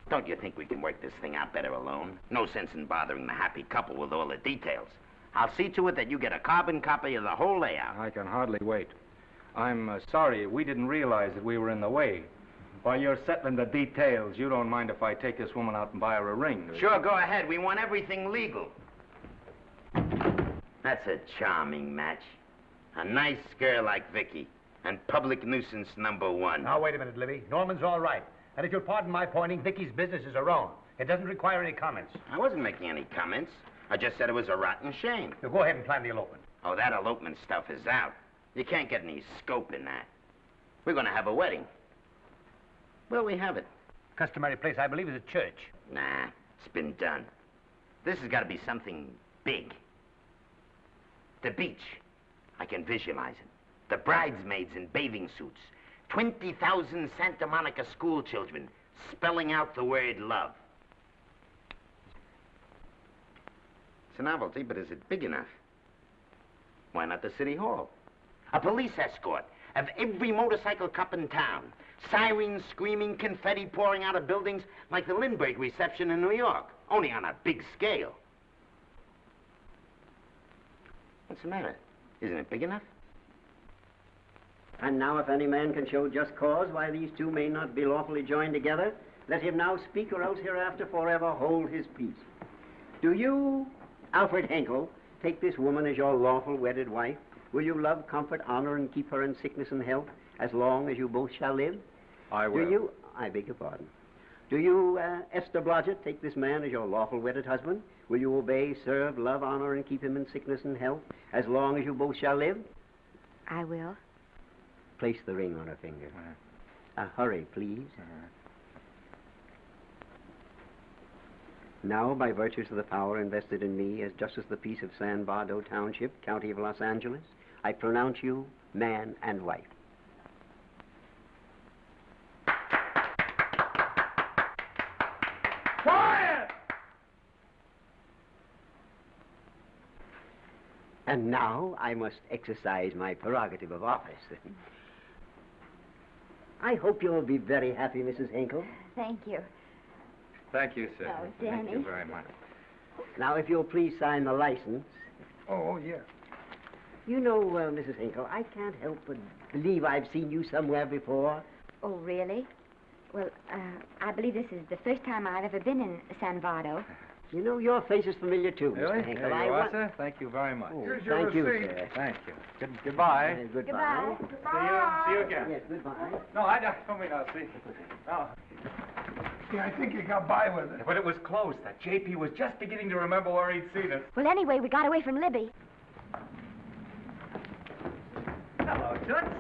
Don't you think we can work this thing out better alone? No sense in bothering the happy couple with all the details. I'll see to it that you get a carbon copy of the whole layout.
I can hardly wait. I'm sorry. We didn't realize that we were in the way. While you're settling the details, you don't mind if I take this woman out and buy her a ring, do you?
Sure, go ahead. We want everything legal. That's a charming match. A nice girl like Vicki. And public nuisance #1.
Now, wait a minute, Libby. Norman's all right. And if you'll pardon my pointing, Vicki's business is her own. It doesn't require any comments.
I wasn't making any comments. I just said it was a rotten shame.
So go ahead and plan the elopement.
Oh, that elopement stuff is out. You can't get any scope in that. We're going to have a wedding. Where'll we have it?
Customary place, I believe, is a church.
Nah, it's been done. This has got to be something big. The beach. I can visualize it. The bridesmaids in bathing suits. 20,000 Santa Monica school children spelling out the word love. It's a novelty, but is it big enough? Why not the city hall? A police escort of every motorcycle cop in town. Sirens screaming, confetti pouring out of buildings like the Lindbergh reception in New York, only on a big scale. What's the matter? Isn't it big enough?
And now if any man can show just cause why these two may not be lawfully joined together, let him now speak, or else hereafter forever hold his peace. Do you, Alfred Henkel, take this woman as your lawful wedded wife? Will you love, comfort, honor, and keep her in sickness and health as long as you both shall live?
I will.
Do you, I beg your pardon. Do you, Esther Blodgett, take this man as your lawful wedded husband? Will you obey, serve, love, honor, and keep him in sickness and health as long as you both shall live?
I will.
Place the ring on her finger. Hurry, please. Now, by virtues of the power invested in me as Justice of the Peace of San Bardo Township, County of Los Angeles, I pronounce you man and wife.
Quiet!
And now I must exercise my prerogative of office. I hope you'll be very happy, Mrs. Hinkle.
Thank you.
Thank you, sir.
Oh,
Thank you
Danny.
very much.
Now, if you'll please sign the license.
Oh, yeah.
You know, Mrs. Hinkle, I can't help but believe I've seen you somewhere before.
Oh, really? Well, I believe this is the first time I've ever been in San Bardo.
You know, your face is familiar, too,
Really?
Mr. Hinkle.
There you are, sir. Thank you very much.
Oh,
Here's your
thank you,
receipt.
sir.
Thank you. Goodbye.
Goodbye.
See you again.
Yes, goodbye.
No, I don't mean I'll see. No.
Yeah, I think you got by with it.
But it was close. That JP was just beginning to remember where he'd seen us.
Well, anyway, we got away from Libby.
Hello, Toots.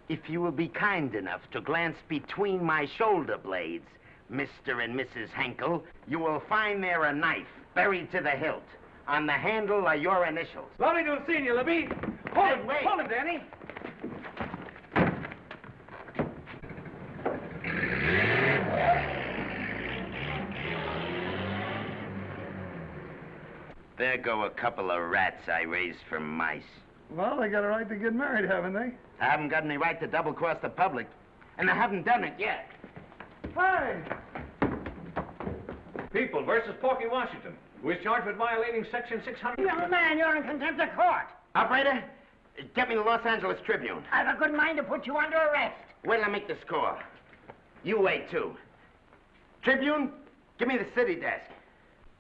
If you will be kind enough to glance between my shoulder blades, Mr. and Mrs. Henkel, you will find there a knife buried to the hilt. On the handle are your initials.
Lovely to have seen you, Libby. Hold him,
wait.
hold him, Danny.
There go a couple of rats I raised from mice.
Well, they got a right to get married, haven't they?
I haven't got any right to double-cross the public, and I haven't done it yet.
Hey!
People versus Porky Washington, who is charged with violating Section 600.
Young man, you're in contempt of court.
Operator, get me the Los Angeles Tribune.
I've a good mind to put you under arrest.
Wait till I make the score. You wait, too. Tribune, give me the city desk.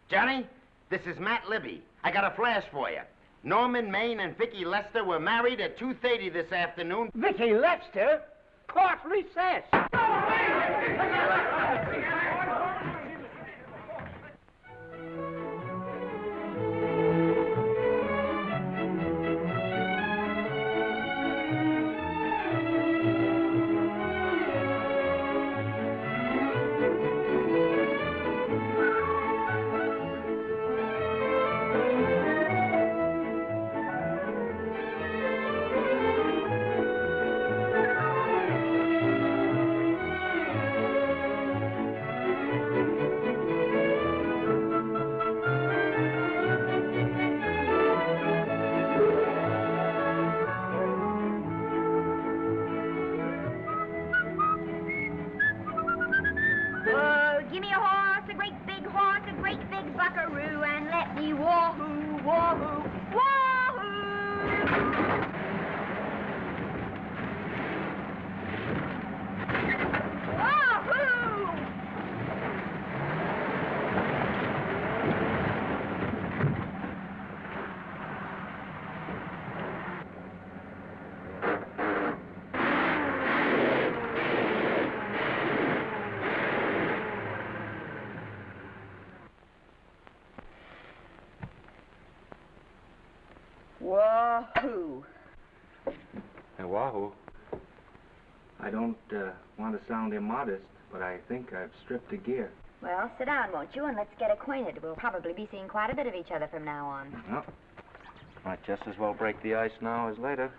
Johnny, this is Matt Libby. I got a flash for you. Norman Maine and Vicki Lester were married at 2:30 this afternoon.
Vicki Lester? Court recess.
great big horse, a great big buckaroo, and let me wahoo, wahoo, wahoo! Wahoo!
Wahoo.
Hey, Wahoo. I don't want to sound immodest, but I think I've stripped a gear.
Well, sit down, won't you, and let's get acquainted. We'll probably be seeing quite a bit of each other from now on.
Well, might just as well break the ice now as later.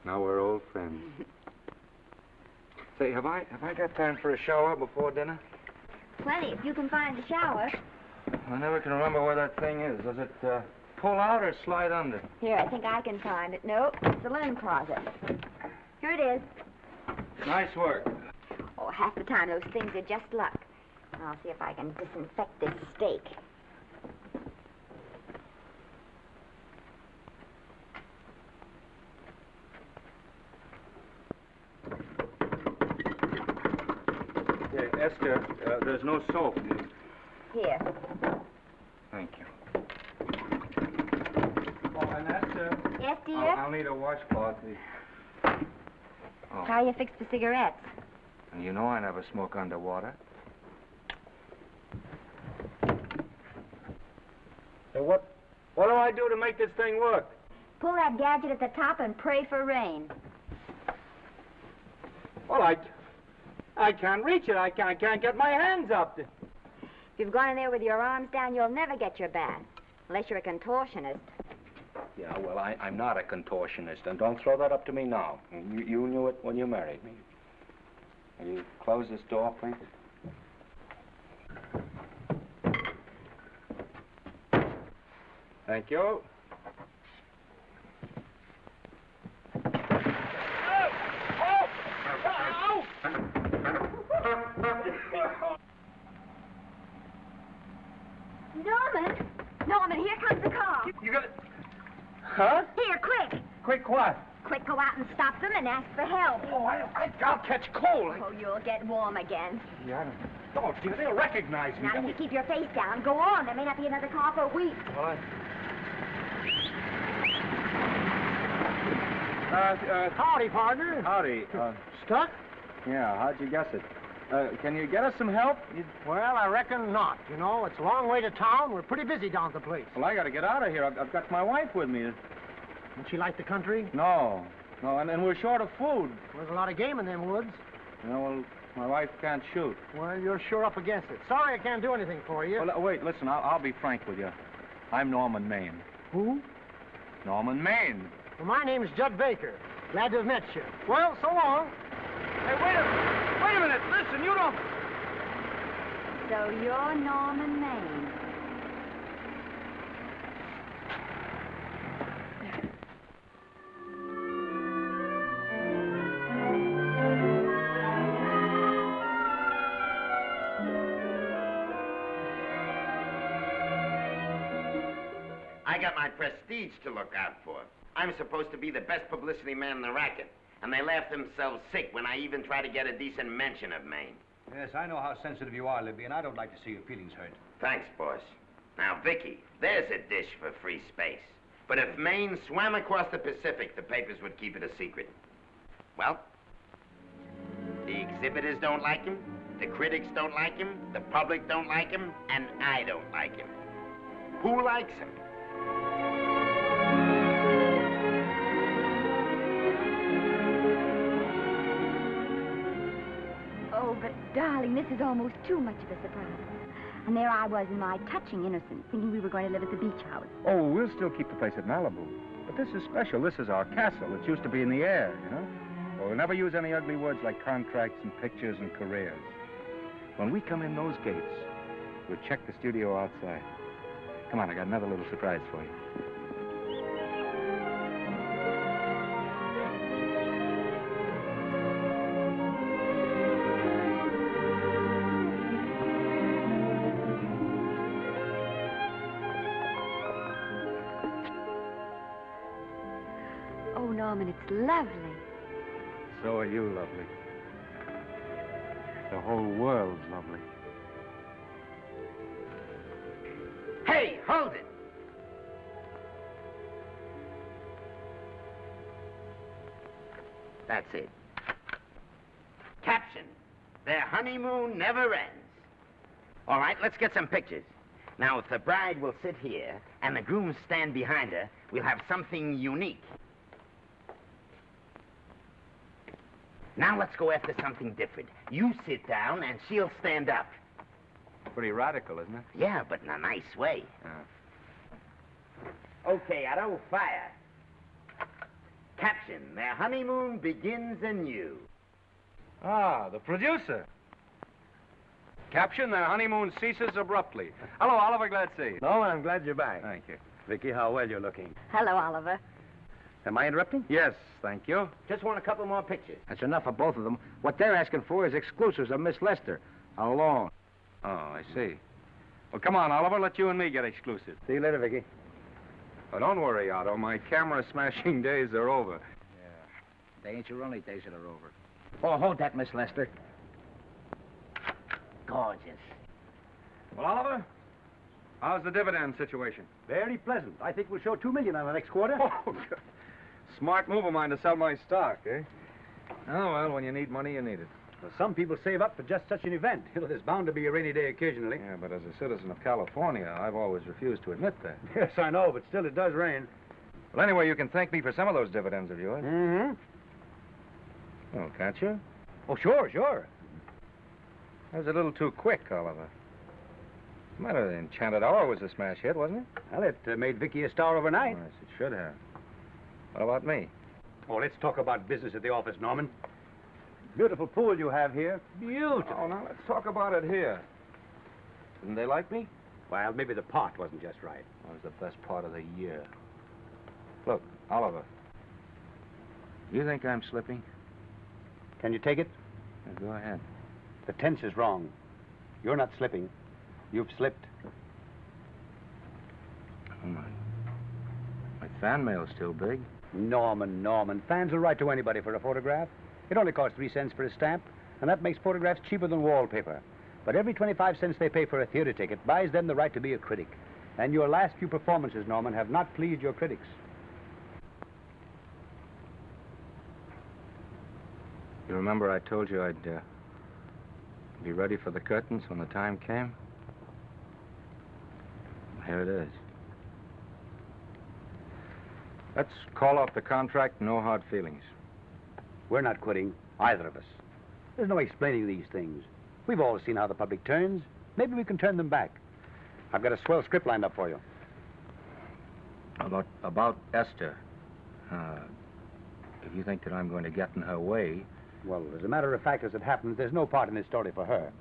Now we're old friends. Say, have I got time for a shower before dinner?
Plenty, if you can find the shower.
I never can remember where that thing is. Does it pull out or slide under?
Here, I think I can find it. Nope, it's the linen closet. Here it is.
Nice work.
Oh, half the time those things are just luck. I'll see if I can disinfect this steak.
Esther, there's no soap.
Here.
Thank you. Oh, and Esther.
Yes, dear?
I'll need a washcloth. Oh.
How you fixed the cigarettes?
And you know I never smoke underwater.
Hey, what do I do to make this thing work?
Pull that gadget at the top and pray for rain.
Well, I can't reach it. I can't get my hands up.
If you've gone in there with your arms down, you'll never get your bath. Unless you're a contortionist.
Yeah, well, I'm not a contortionist, and don't throw that up to me now. You knew it when you married me. Will you close this door, please? Thank you.
Norman, here comes the car.
You got it? Huh?
Here, quick.
Quick what?
Quick, go out and stop them and ask for help.
Oh, I'll catch cold.
Oh, you'll get warm again.
Yeah, I don't. Oh, dear, they'll recognize me.
Now, if you keep your face down, go on. There may not be another car for a week.
Well, howdy, partner.
Howdy.
Stuck?
Yeah, how'd you guess it? Can you get us some help?
Well, I reckon not. You know, it's a long way to town. We're pretty busy down at the place.
Well, I got to get out of here. I've got my wife with me.
Don't she like the country?
No, and we're short of food.
There's a lot of game in them woods.
You know, well, my wife can't shoot.
Well, you're sure up against it. Sorry I can't do anything for you.
Well, wait, listen, I'll be frank with you. I'm Norman Maine.
Who?
Norman Maine.
Well, my name's Judd Baker. Glad to have met you. Well, so long.
Hey, wait a minute. Listen, you don't...
So you're Norman Maine.
I got my prestige to look out for. I'm supposed to be the best publicity man in the racket, and they laugh themselves sick when I even try to get a decent mention of Maine.
Yes, I know how sensitive you are, Libby, and I don't like to see your feelings hurt.
Thanks, boss. Now, Vicki, there's a dish for free space. But if Maine swam across the Pacific, the papers would keep it a secret. Well, the exhibitors don't like him, the critics don't like him, the public don't like him, and I don't like him. Who likes him?
Oh, but darling, this is almost too much of a surprise. And there I was in my touching innocence, thinking we were going to live at the beach house.
Oh, we'll still keep the place at Malibu. But this is special. This is our castle. It used to be in the air, you know? Well, we'll never use any ugly words like contracts and pictures and careers. When we come in those gates, we'll check the studio outside. Come on, I got another little surprise for you.
It's lovely.
So are you lovely. The whole world's lovely.
Hey, hold it! That's it. Caption: their honeymoon never ends. All right, let's get some pictures. Now, if the bride will sit here and the groom stand behind her, we'll have something unique. Now let's go after something different. You sit down and she'll stand up.
Pretty radical, isn't it?
Yeah, but in a nice way. Okay, Otto, fire. Caption: their honeymoon begins anew.
Ah, the producer. Caption: their honeymoon ceases abruptly. Hello, Oliver, glad to see you.
Norman, I'm glad you're back.
Thank you.
Vicki, how well you're looking.
Hello, Oliver.
Am I interrupting?
Yes, thank you.
Just want a couple more pictures.
That's enough of both of them. What they're asking for is exclusives of Miss Lester. How long?
Oh, I see. Well, come on, Oliver, let you and me get exclusive.
See you later, Vicki.
Oh, don't worry, Otto. My camera smashing days are over.
They ain't your only days that are over. Oh, hold that, Miss Lester. Gorgeous.
Well, Oliver, how's the dividend situation?
Very pleasant. I think we'll show $2 million on the next quarter.
Oh, good. Smart move of mine to sell my stock, eh? Oh, well, when you need money, you need it.
Well, some people save up for just such an event. You know, there's bound to be a rainy day occasionally.
Yeah, but as a citizen of California, I've always refused to admit that.
Yes, I know, but still it does rain.
Well, anyway, you can thank me for some of those dividends of yours.
Mm-hmm.
Oh, can't you?
Oh, sure, sure.
That was a little too quick, Oliver. What's the matter? The Enchanted Hour was a smash hit, wasn't it?
Well, it made Vicki a star overnight.
Yes, it should have. What about me?
Oh, let's talk about business at the office, Norman. Beautiful pool you have here. Beautiful.
Oh, now let's talk about it here. Didn't they like me?
Well, maybe the pot wasn't just right.
That was the best part of the year. Look, Oliver. You think I'm slipping?
Can you take it?
Yeah, go ahead.
The tense is wrong. You're not slipping. You've slipped.
Oh, my fan mail's still big.
Norman. Fans will write to anybody for a photograph. It only costs 3 cents for a stamp, and that makes photographs cheaper than wallpaper. But every 25 cents they pay for a theater ticket buys them the right to be a critic. And your last few performances, Norman, have not pleased your critics.
You remember I told you I'd be ready for the curtains when the time came? Here it is. Let's call off the contract, no hard feelings.
We're not quitting, either of us. There's no explaining these things. We've all seen how the public turns. Maybe we can turn them back. I've got a swell script lined up for you.
About Esther. If you think that I'm going to get in her way...
Well, as a matter of fact, as it happens, there's no part in this story for her.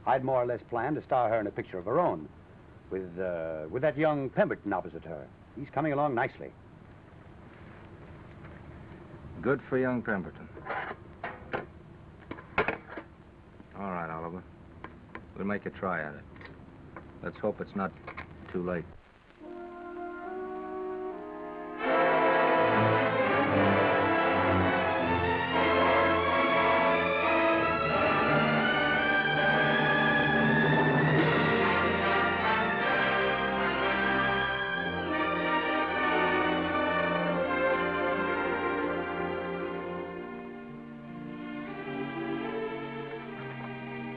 I'd more or less planned to star her in a picture of her own, with that young Pemberton opposite her. He's coming along nicely.
Good for young Pemberton. All right, Oliver. We'll make a try at it. Let's hope it's not too late.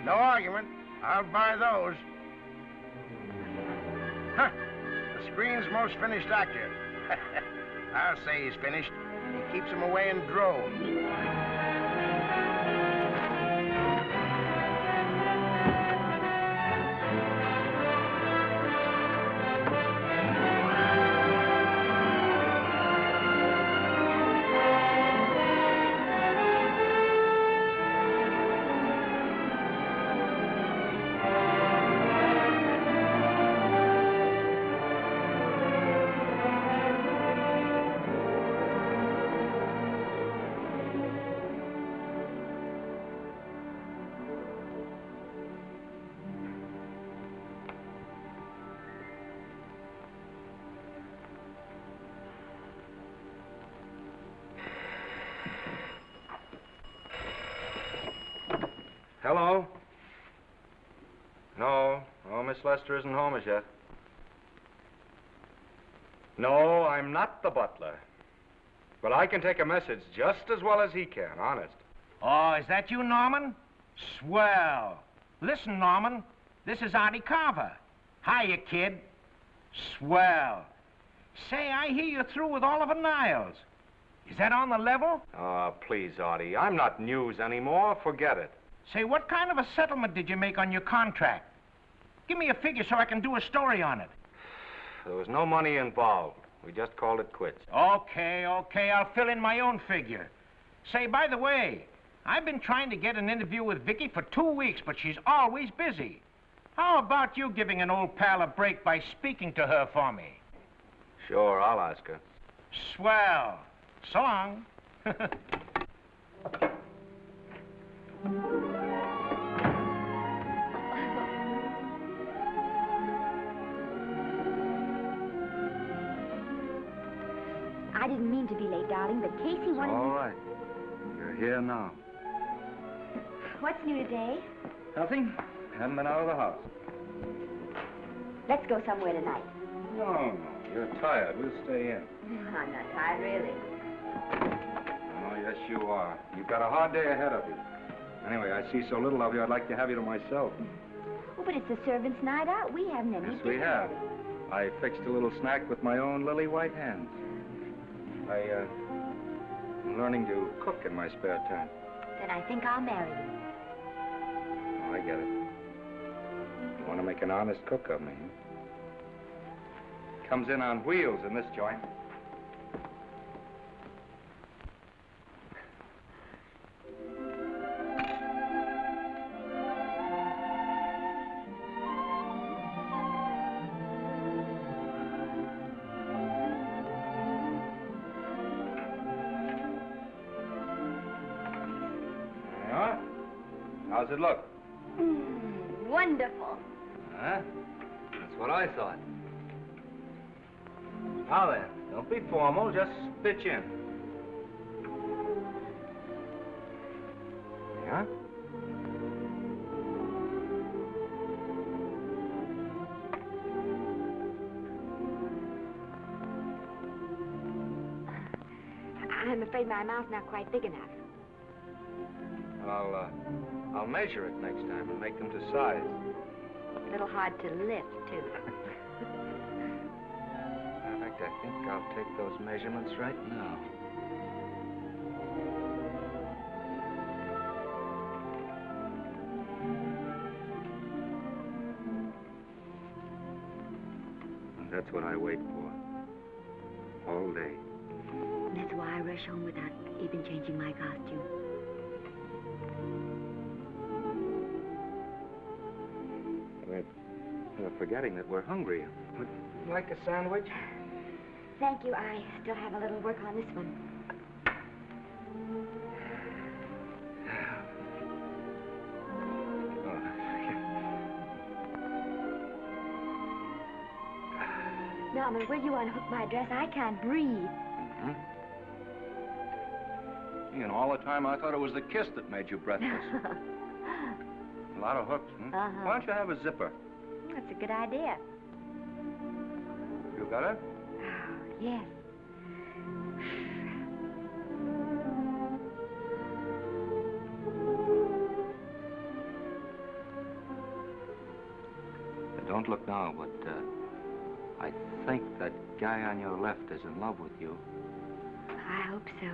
No argument. I'll buy those. Huh. The screen's most finished actor. I'll say he's finished. He keeps them away in droves.
Hello? No, Miss Lester isn't home as yet. No, I'm not the butler. But I can take a message just as well as he can, honest.
Oh, is that you, Norman? Swell. Listen, Norman, this is Artie Carver. Hiya, kid. Swell. Say, I hear you're through with Oliver Niles. Is that on the level?
Oh, please, Artie. I'm not news anymore. Forget it.
Say, what kind of a settlement did you make on your contract? Give me a figure so I can do a story on it.
There was no money involved. We just called it quits.
Okay, I'll fill in my own figure. Say, by the way, I've been trying to get an interview with Vicki for 2 weeks, but she's always busy. How about you giving an old pal a break by speaking to her for me?
Sure, I'll ask her.
Swell. So long.
I didn't mean to be late, darling, but Casey wanted...
All right. You're here now.
What's new today?
Nothing. Haven't been out of the house.
Let's go somewhere tonight.
No. You're tired. We'll stay in.
I'm not tired, really.
Oh, yes, you are. You've got a hard day ahead of you. Anyway, I see so little of you, I'd like to have you to myself.
Oh, but it's the servants' night out. We haven't any
Yes, we have. I fixed a little snack with my own lily white hands. I'm learning to cook in my spare time.
Then I think I'll marry you.
Oh, I get it. You want to make an honest cook of me, huh? Comes in on wheels in this joint. How's it look?
Wonderful.
Huh? That's what I thought. Now then, don't be formal, just pitch in. Yeah?
I'm afraid my mouth's not quite big enough.
I'll measure it next time and make them to size.
A little hard to lift, too.
In fact, I think I'll take those measurements right now. And that's what I wait for. All day.
That's why I rush home without even changing my costume.
We're forgetting that we're hungry. Would you like a sandwich?
Thank you. I still have a little work on this one. Norman, will you unhook my dress? I can't breathe.
Mm-hmm. You know, all the time I thought it was the kiss that made you breathless. A lot of hooks, hmm?
Uh-huh.
Why don't you have a zipper?
That's a good idea.
You got it?
Yes.
Don't look now, but I think that guy on your left is in love with you.
I hope so.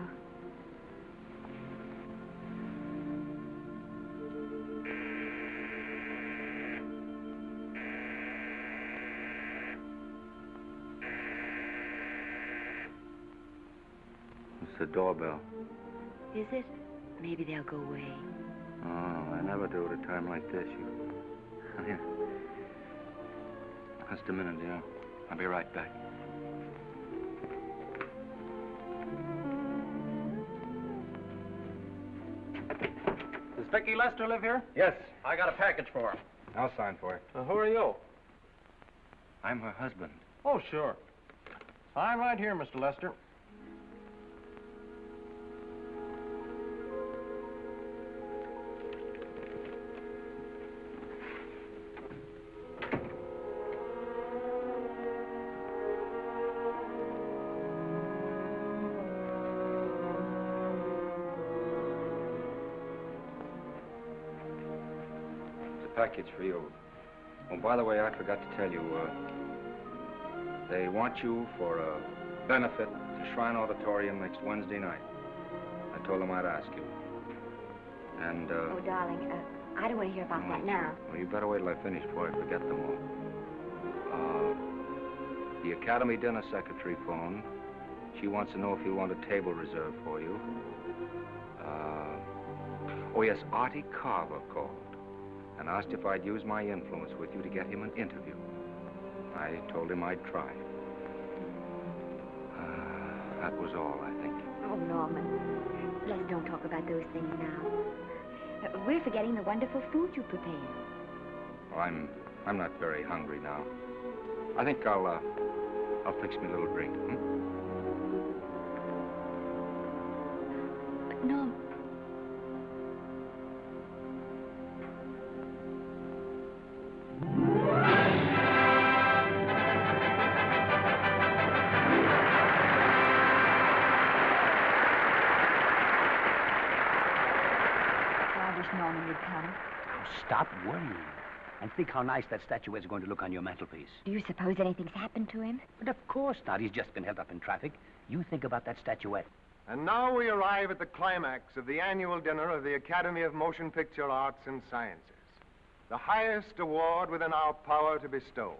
It's the doorbell.
Is it? Maybe they'll go away.
Oh, I never do at a time like this. Here. Just a minute, dear. I'll be right back.
Does Vicki Lester live here?
Yes.
I got a package for her.
I'll sign for it.
Who are you?
I'm her husband.
Oh, sure. I'm right here, Mr. Lester.
package for you. Oh, by the way, I forgot to tell you, they want you for a benefit to Shrine Auditorium next Wednesday night. I told them I'd ask you. And,
Oh, darling, I don't want to hear about that now.
Well, you better wait till I finish before I forget them all. The Academy dinner secretary phoned. She wants to know if you want a table reserved for you. Oh, yes, Artie Carver called and asked if I'd use my influence with you to get him an interview. I told him I'd try. That was all, I think.
Oh, Norman, let's don't talk about those things now. We're forgetting the wonderful food you prepared.
Well, I'm not very hungry now. I think I'll fix me a little drink,
But, Norm... Norman would come.
Oh, stop worrying. And think how nice that statuette's going to look on your mantelpiece.
Do you suppose anything's happened to him?
But of course not. He's just been held up in traffic. You think about that statuette.
And now we arrive at the climax of the annual dinner of the Academy of Motion Picture Arts and Sciences, the highest award within our power to bestow.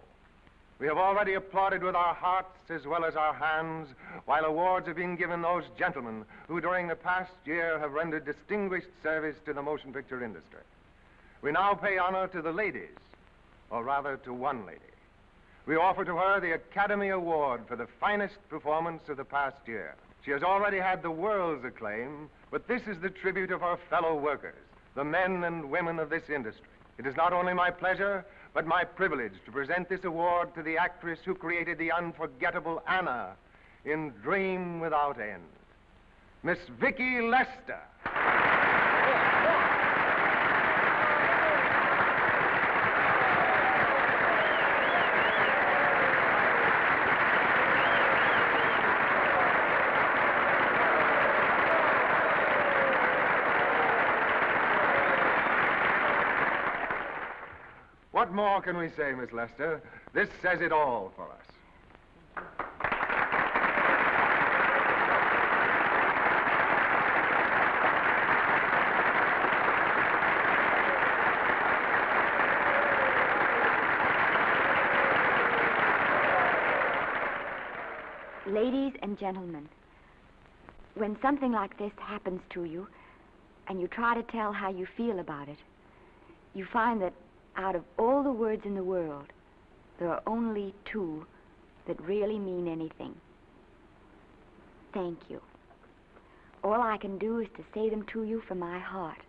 We have already applauded with our hearts as well as our hands, while awards have been given those gentlemen who during the past year have rendered distinguished service to the motion picture industry. We now pay honor to the ladies, or rather to one lady. We offer to her the Academy Award for the finest performance of the past year. She has already had the world's acclaim, but this is the tribute of her fellow workers, the men and women of this industry. It is not only my pleasure, but my privilege to present this award to the actress who created the unforgettable Anna in Dream Without End, Miss Vicki Lester. What more can we say, Miss Lester? This says it all for us.
Ladies and gentlemen, when something like this happens to you, and you try to tell how you feel about it, you find that out of all the words in the world, there are only two that really mean anything. Thank you. All I can do is to say them to you from my heart.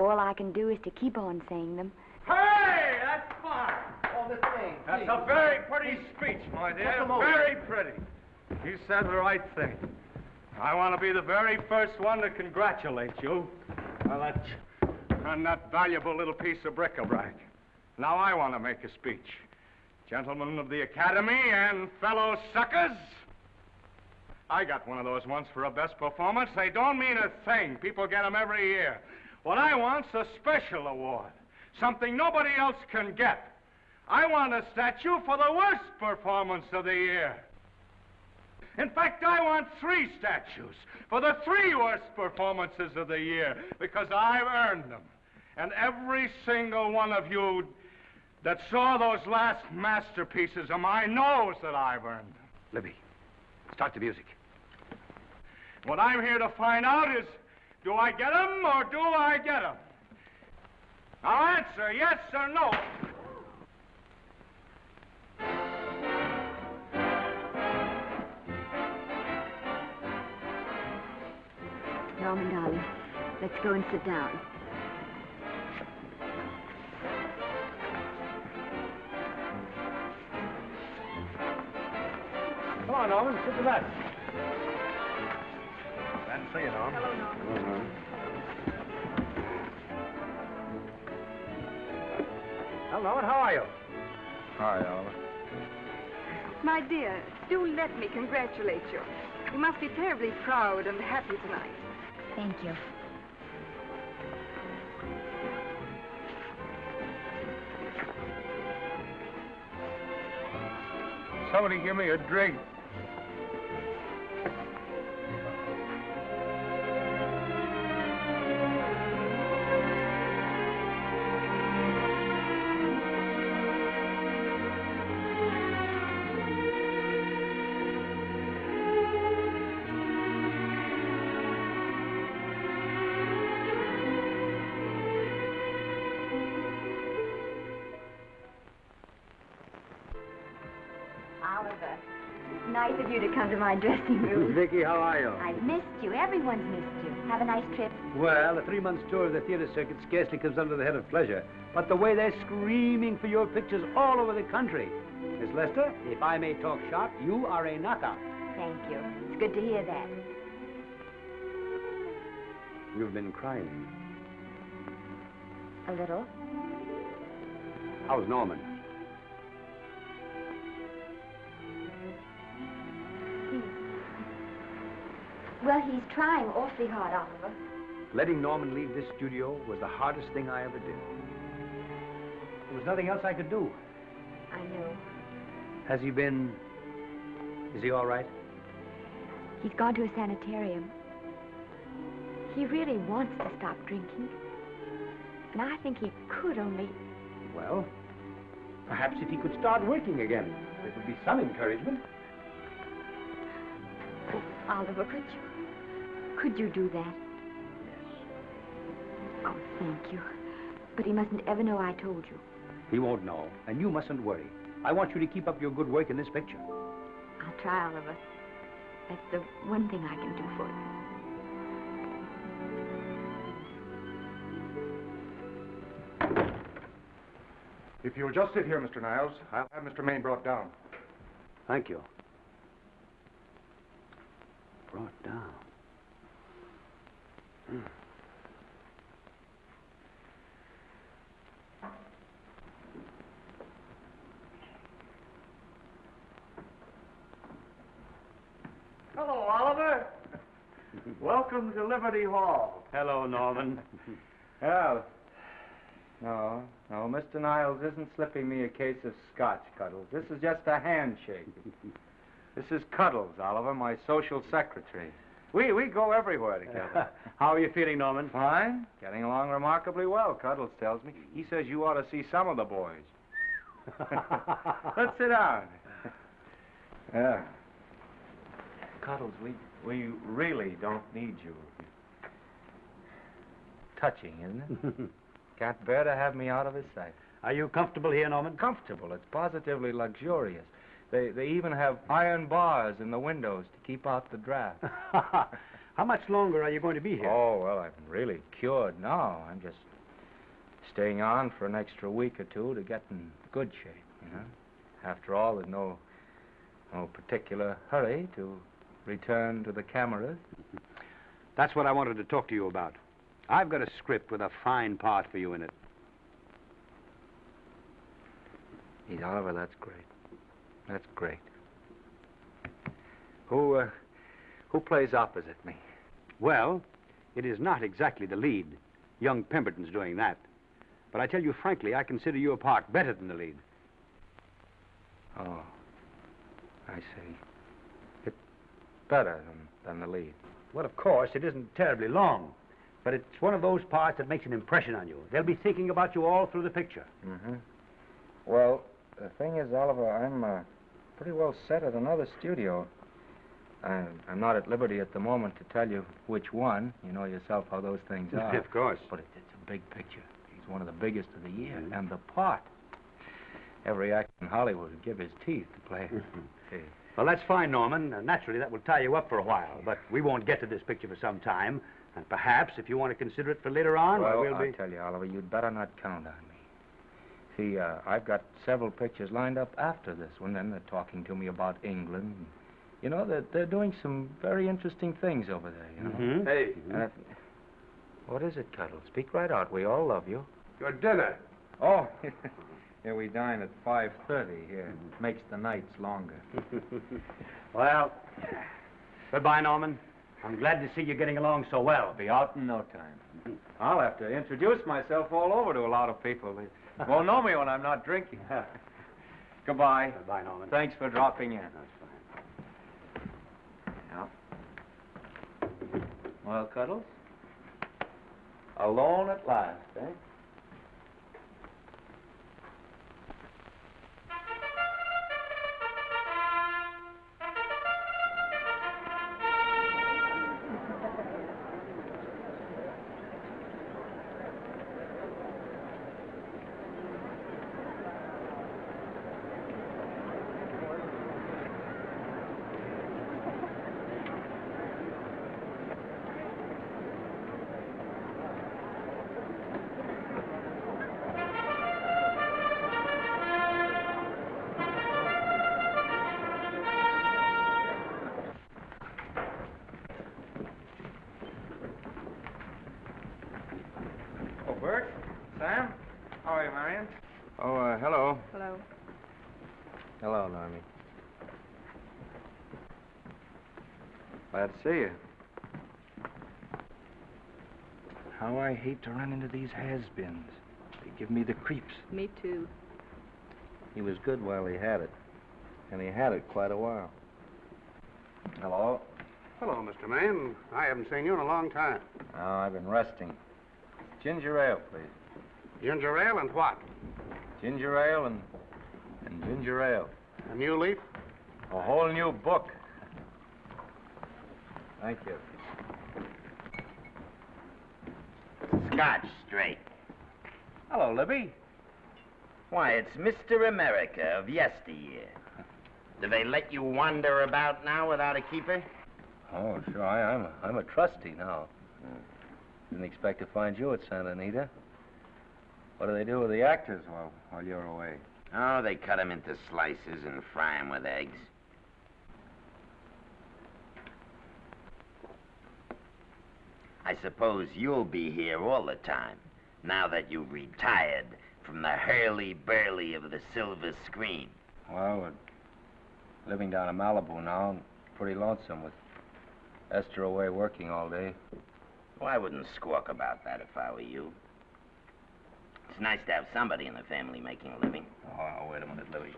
All I can do is to keep on saying them.
Hey, that's fine. All this thing. That's a very pretty speech, my dear. Very pretty. You said the right thing. I want to be the very first one to congratulate you on that valuable little piece of bric-a-brac. Now I want to make a speech. Gentlemen of the Academy and fellow suckers, I got one of those once for a best performance. They don't mean a thing. People get them every year. What I want's a special award, something nobody else can get. I want a statue for the worst performance of the year. In fact, I want 3 statues for the 3 worst performances of the year, because I've earned them. And every single one of you that saw those last masterpieces of mine knows that I've earned them.
Libby, start the music.
What I'm here to find out is, do I get them or do I get them? Now answer yes or no.
Norman, darling, let's go and sit down.
Come on, Norman, sit to that. Glad to see you, Norman.
Hello, Norman.
Well, Norman, how are you?
Hi, Oliver.
My dear, do let me congratulate you. You must be terribly proud and happy tonight.
Thank you.
Somebody give me a drink.
Oliver, it's nice of you to come to my dressing room.
Vicki, how are you?
I've missed you. Everyone's missed you. Have a nice trip.
Well, a 3-month tour of the theater circuit scarcely comes under the head of pleasure. But the way they're screaming for your pictures all over the country. Miss Lester, if I may talk shop, you are a knockout.
Thank you. It's good to hear that.
You've been crying.
A little.
How's Norman?
Well, he's trying awfully hard, Oliver.
Letting Norman leave this studio was the hardest thing I ever did. There was nothing else I could do.
I know.
Has he been... Is he all right?
He's gone to a sanitarium. He really wants to stop drinking. And I think he could only...
Well, perhaps if he could start working again, it would be some encouragement.
Oliver, could you do that?
Yes.
Oh, thank you. But he mustn't ever know I told you.
He won't know, and you mustn't worry. I want you to keep up your good work in this picture.
I'll try, Oliver. That's the one thing I can do for you.
If you'll just sit here, Mr. Niles, I'll have Mr. Maine brought down.
Thank you. Brought down.
Hello, Oliver. Welcome to Liberty Hall.
Hello, Norman.
Well, no, Mr. Niles isn't slipping me a case of scotch, Cuddles. This is just a handshake. This is Cuddles, Oliver, my social secretary. We go everywhere together.
How are you feeling, Norman?
Fine. Getting along remarkably well, Cuddles tells me. He says you ought to see some of the boys. Let's sit down. Yeah. Cuddles, we really don't need you. Touching, isn't it? Can't bear to have me out of his sight.
Are you comfortable here, Norman?
Comfortable. It's positively luxurious. They even have iron bars in the windows to keep out the draft.
How much longer are you going to be here?
Oh, well, I'm really cured now. I'm just staying on for an extra week or two to get in good shape, you know. After all, there's no particular hurry to return to the cameras.
That's what I wanted to talk to you about. I've got a script with a fine part for you in it.
Gee, Oliver, that's great. That's great. Who plays opposite me?
Well, it is not exactly the lead. Young Pemberton's doing that. But I tell you frankly, I consider your part better than the lead.
Oh, I see. It's better than the lead.
Well, of course, it isn't terribly long. But it's one of those parts that makes an impression on you. They'll be thinking about you all through the picture.
Mm-hmm. Well, the thing is, Oliver, I'm pretty well set at another studio. I'm not at liberty at the moment to tell you which one. You know yourself how those things are.
Of course.
But it's a big picture. He's one of the biggest of the year. Mm-hmm. And the part. Every actor in Hollywood would give his teeth to play.
Well, that's fine, Norman. Naturally, that will tie you up for a while. But we won't get to this picture for some time. And perhaps, if you want to consider it for later on,
well,
we'll be...
I'll tell you, Oliver, you'd better not count on me. See, I've got several pictures lined up after this one. Then they're talking to me about England. You know, they're doing some very interesting things over there, you know.
Mm-hmm. Hey.
What is it, Cuddle? Speak right out. We all love you.
Your dinner.
Oh, yeah, we dine at 5:30 here. It makes the nights longer.
Well, goodbye, Norman. I'm glad to see you getting along so well.
Be out in no time. I'll have to introduce myself all over to a lot of people. They won't know me when I'm not drinking.
Goodbye.
Bye, Norman.
Thanks for dropping in.
That's fine.
Yeah. Well, Cuddles? Alone at last, eh?
Bert? Sam? How are you, Marion? Oh, hello.
Hello.
Hello, Normie. Glad to see you. How I hate to run into these has-beens. They give me the creeps.
Me too.
He was good while he had it. And he had it quite a while. Hello?
Hello, Mr. Maine. I haven't seen you in a long time.
Oh, I've been resting. Ginger ale, please.
Ginger ale and what?
Ginger ale and ginger ale.
A new leaf?
A whole new book. Thank you.
Scotch straight.
Hello, Libby.
Why, it's Mr. America of yesteryear. Do they let you wander about now without a keeper?
Oh, sure. I'm a trustee now. Didn't expect to find you at Santa Anita. What do they do with the actors while you're away?
Oh, they cut them into slices and fry them with eggs. I suppose you'll be here all the time, now that you've retired from the hurly-burly of the silver screen.
Well, we're living down in Malibu now, and pretty lonesome with Esther away working all day.
Well, I wouldn't squawk about that if I were you. It's nice to have somebody in the family making a living.
Oh, wait a minute, Libby.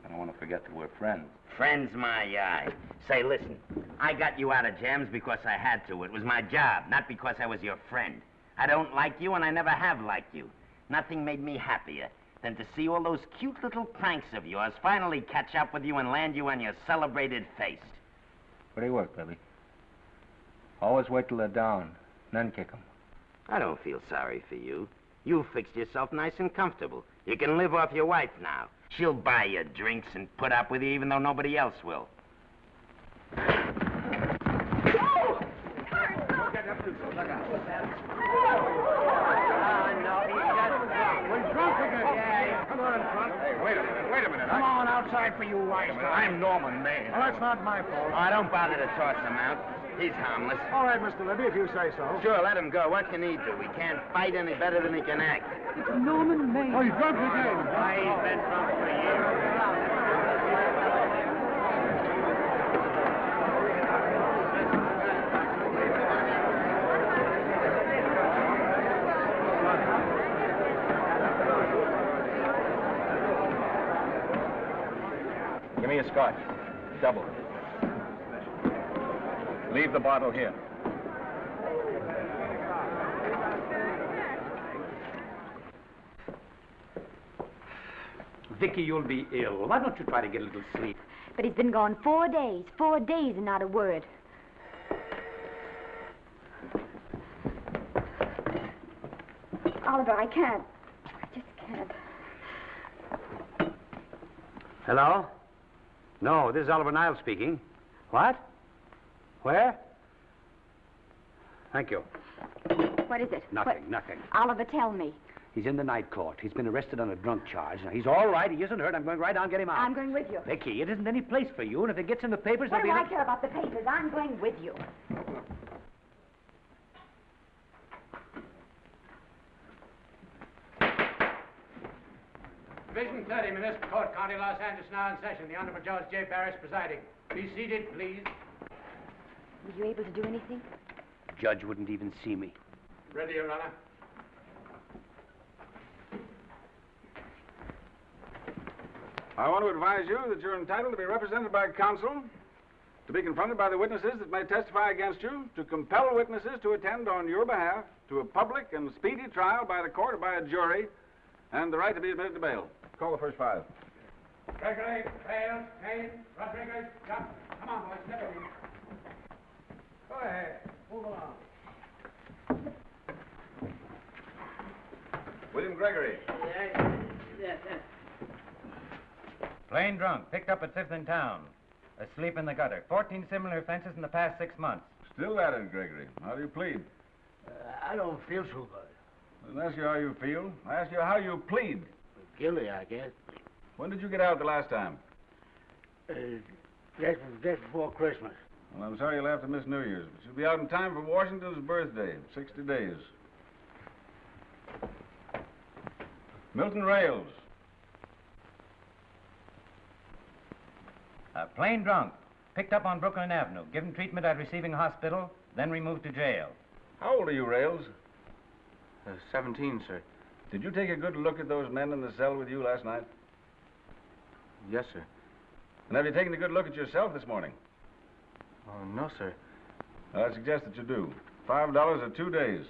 I don't want to forget that we're friends.
Friends, my eye. Say, listen, I got you out of jams because I had to. It was my job, not because I was your friend. I don't like you, and I never have liked you. Nothing made me happier than to see all those cute little pranks of yours finally catch up with you and land you on your celebrated face.
Where do you work, Libby? Always wait till they're down, then kick 'em.
I don't feel sorry for you. You fixed yourself nice and comfortable. You can live off your wife now. She'll buy you drinks and put up with you even though nobody else will.
We're drunk again. Yeah, come on, drunk.
Hey, wait a minute.
Come on outside for you wise guy.
I'm Norman Maine.
Well, that's not my fault.
Oh, don't bother to toss him out. He's harmless.
All right, Mr. Libby, if you say so.
Sure, let him go. What can he do? He can't fight any better than he can act.
Norman Maine.
Oh, he's drunk again.
He's been drunk for years.
Give me a scotch. Double. Leave the bottle here.
Vicki, you'll be ill. Why don't you try to get a little sleep?
But he's been gone 4 days. 4 days and not a word. Oliver, I can't. I just can't.
Hello? No, this is Oliver Niles speaking. What? Where? Thank you.
What is it?
Nothing.
Oliver, tell me.
He's in the night court. He's been arrested on a drunk charge. Now, he's all right. He isn't hurt. I'm going right down and get him out.
I'm going with you.
Vicki, it isn't any place for you, and if it gets in the papers,
What do
there'll
I
be...
care about the papers? I'm going with you.
Division 30, Municipal Court, County Los Angeles, now in session. The Honorable Judge J. Barris presiding. Be seated, please.
Were you able to do anything?
Judge wouldn't even see me.
Ready, Your Honor.
I want to advise you that you're entitled to be represented by counsel, to be confronted by the witnesses that may testify against you, to compel witnesses to attend on your behalf to a public and speedy trial by the court or by a jury, and the right to be admitted to bail. Call the first five.
Gregory, Bales, Maine, Rodriguez, Johnson. Come on, boys, step in. Go ahead. Move along.
William Gregory.
Yes. Plain drunk, picked up at 5th in town. Asleep in the gutter. 14 similar offenses in the past 6 months.
Still at it, Gregory. How do you plead?
I don't feel so good.
I didn't ask you how you feel. I asked you how you plead.
Guilty, I guess.
When did you get out the last time?
Just before Christmas.
Well, I'm sorry you'll have to miss New Year's, but you'll be out in time for Washington's birthday, 60 days. Milton Rails.
Plain drunk, picked up on Brooklyn Avenue, given treatment at receiving hospital, then removed to jail.
How old are you, Rails?
17, sir.
Did you take a good look at those men in the cell with you last night?
Yes, sir.
And have you taken a good look at yourself this morning?
Oh, no, sir.
I suggest that you do. $5 or 2 days.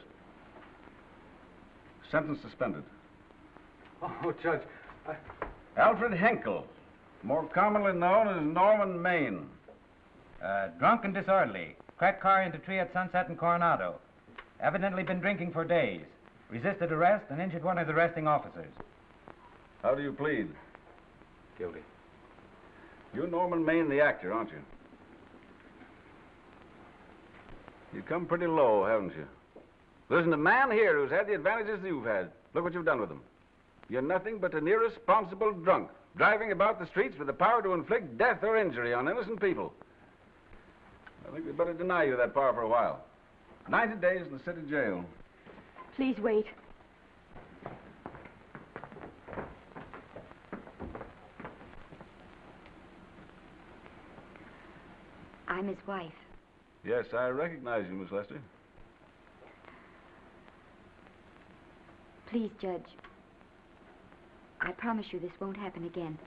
Sentence suspended.
Oh, Judge,
Alfred Henkel, more commonly known as Norman Maine.
Drunk and disorderly. Cracked car into tree at Sunset and Coronado. Evidently been drinking for days. Resisted arrest and injured one of the arresting officers.
How do you plead?
Guilty.
You're Norman Maine, the actor, aren't you? You've come pretty low, haven't you? There isn't a man here who's had the advantages you've had. Look what you've done with them. You're nothing but an irresponsible drunk, driving about the streets with the power to inflict death or injury on innocent people. I think we'd better deny you that power for a while. 90 days in the city jail.
Please wait. I'm his wife.
Yes, I recognize you, Miss Lester.
Please, Judge. I promise you this won't happen again.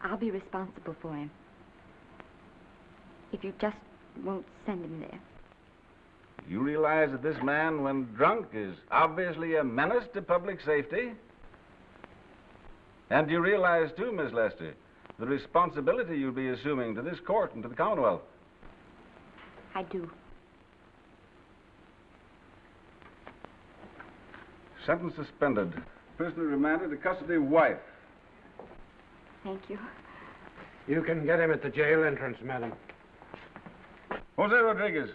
I'll be responsible for him. If you just won't send him there.
You realize that this man, when drunk, is obviously a menace to public safety? And you realize, too, Miss Lester, the responsibility you'll be assuming to this court and to the Commonwealth?
I do.
Sentence suspended. Prisoner remanded to custody wife.
Thank you.
You can get him at the jail entrance, madam.
Jose Rodriguez.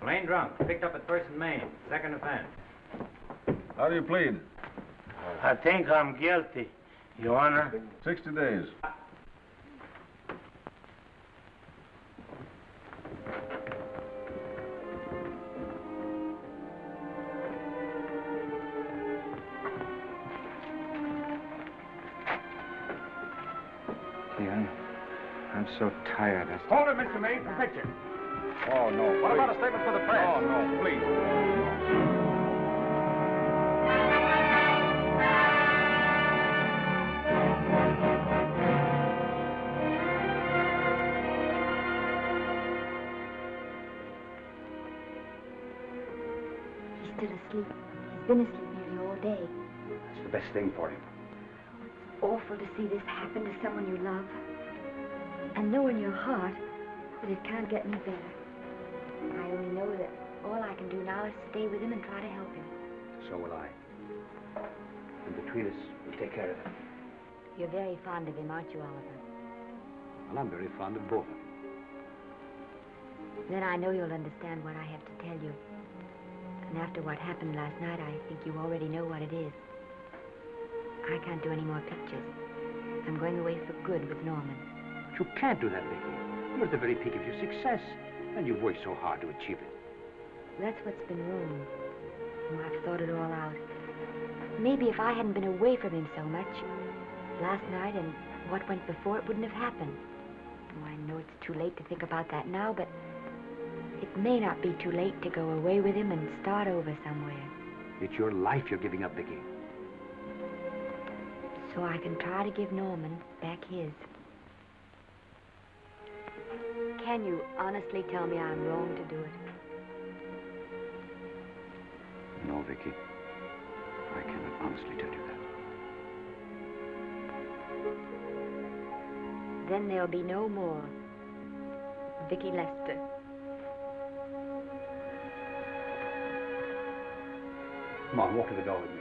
Plain drunk, picked up at 1st and Maine. Second offense.
How do you plead?
I think I'm guilty, Your Honor.
60 days.
I'm so tired.
Hold it, Mr. Maine, for picture.
Oh, no.
What
please.
about a statement for the press?
Oh, no, please.
He's still asleep. He's been asleep nearly all day.
That's the best thing for him.
Awful to see this happen to someone you love. And know in your heart that it can't get any better. I only know that all I can do now is stay with him and try to help him.
So will I. And between us, we'll take care of him.
You're very fond of him, aren't you, Oliver?
Well, I'm very fond of both of them.
Then I know you'll understand what I have to tell you. And after what happened last night, I think you already know what it is. I can't do any more pictures. I'm going away for good with Norman.
But you can't do that, Vicki. You're at the very peak of your success, and you've worked so hard to achieve it.
That's what's been wrong. Oh, I've thought it all out. Maybe if I hadn't been away from him so much, last night and what went before, it wouldn't have happened. Oh, I know it's too late to think about that now, but it may not be too late to go away with him and start over somewhere.
It's your life you're giving up, Vicki.
so I can try to give Norman back his. Can you honestly tell me I'm wrong to do it?
No, Vicki. I cannot honestly tell you that.
Then there'll be no more Vicki Lester.
Come on, walk to the door with me.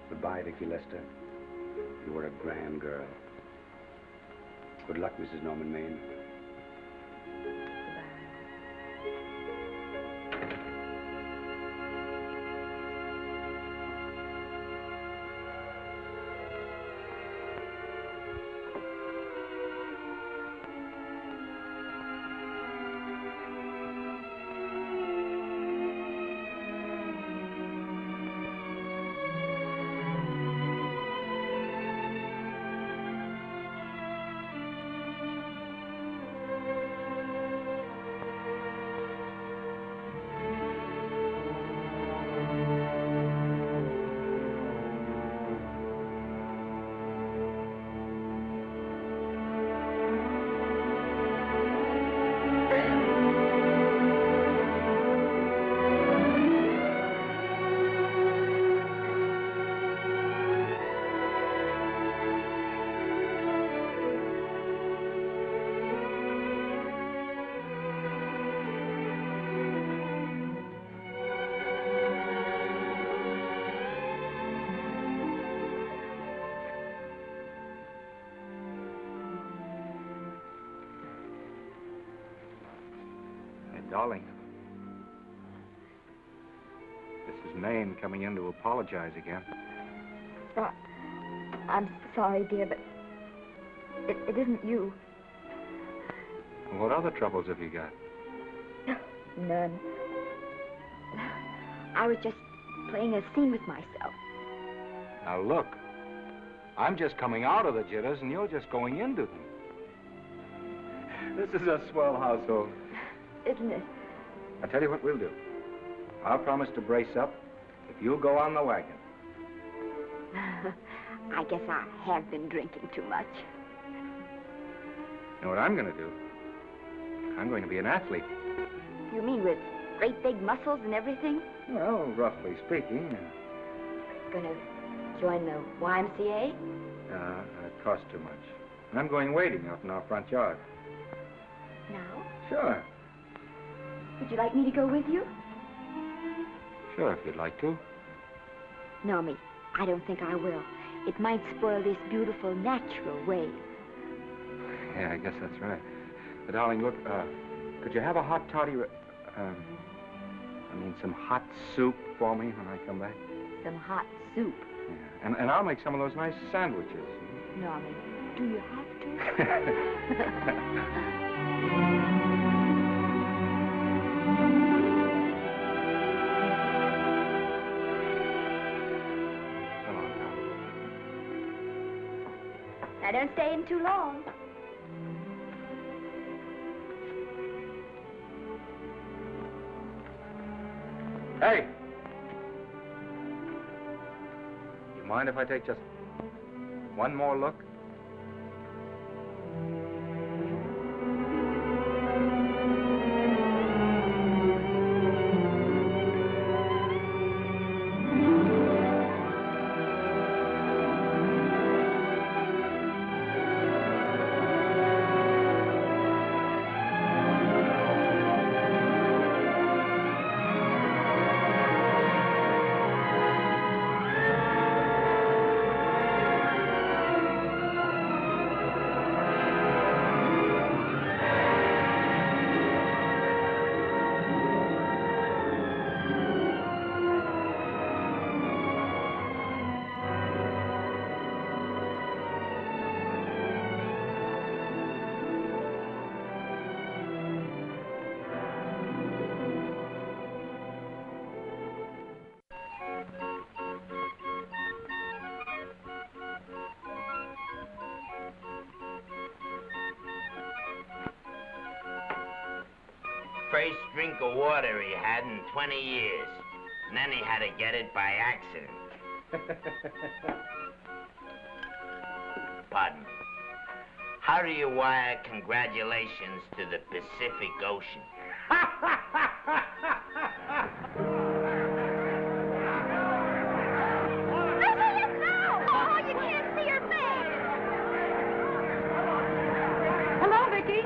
Goodbye, Vicki Lester. You were a grand girl. Good luck, Mrs. Norman Maine.
Darling, this is Maine coming in to apologize again.
I'm sorry, dear, but it isn't you.
What other troubles have you got?
None. I was just playing a scene with myself.
Now look, I'm just coming out of the jitters and you're just going into them. This is a swell household.
Isn't it?
I'll tell you what we'll do. I'll promise to brace up if you'll go on the wagon.
I guess I have been drinking too much.
You know what I'm going to do? I'm going to be an athlete.
You mean with great big muscles and everything?
Well, roughly speaking.
Gonna join the YMCA?
It costs too much. And I'm going wading out in our front yard.
Now?
Sure.
Would you like me to go with you?
Sure, if you'd like to.
No, me. I don't think I will. It might spoil this beautiful, natural wave.
Yeah, I guess that's right. But, darling, look, could you have a hot toddy... some hot soup for me when I come back?
Some hot soup?
Yeah. And I'll make some of those nice sandwiches.
Norman, do you have to? Now, don't stay in too long.
Hey! You mind if I take just one more look?
first drink of water he had in 20 years. And then he had to get it by accident. Pardon. How do you wire congratulations to the Pacific Ocean?
Hello, Vicki.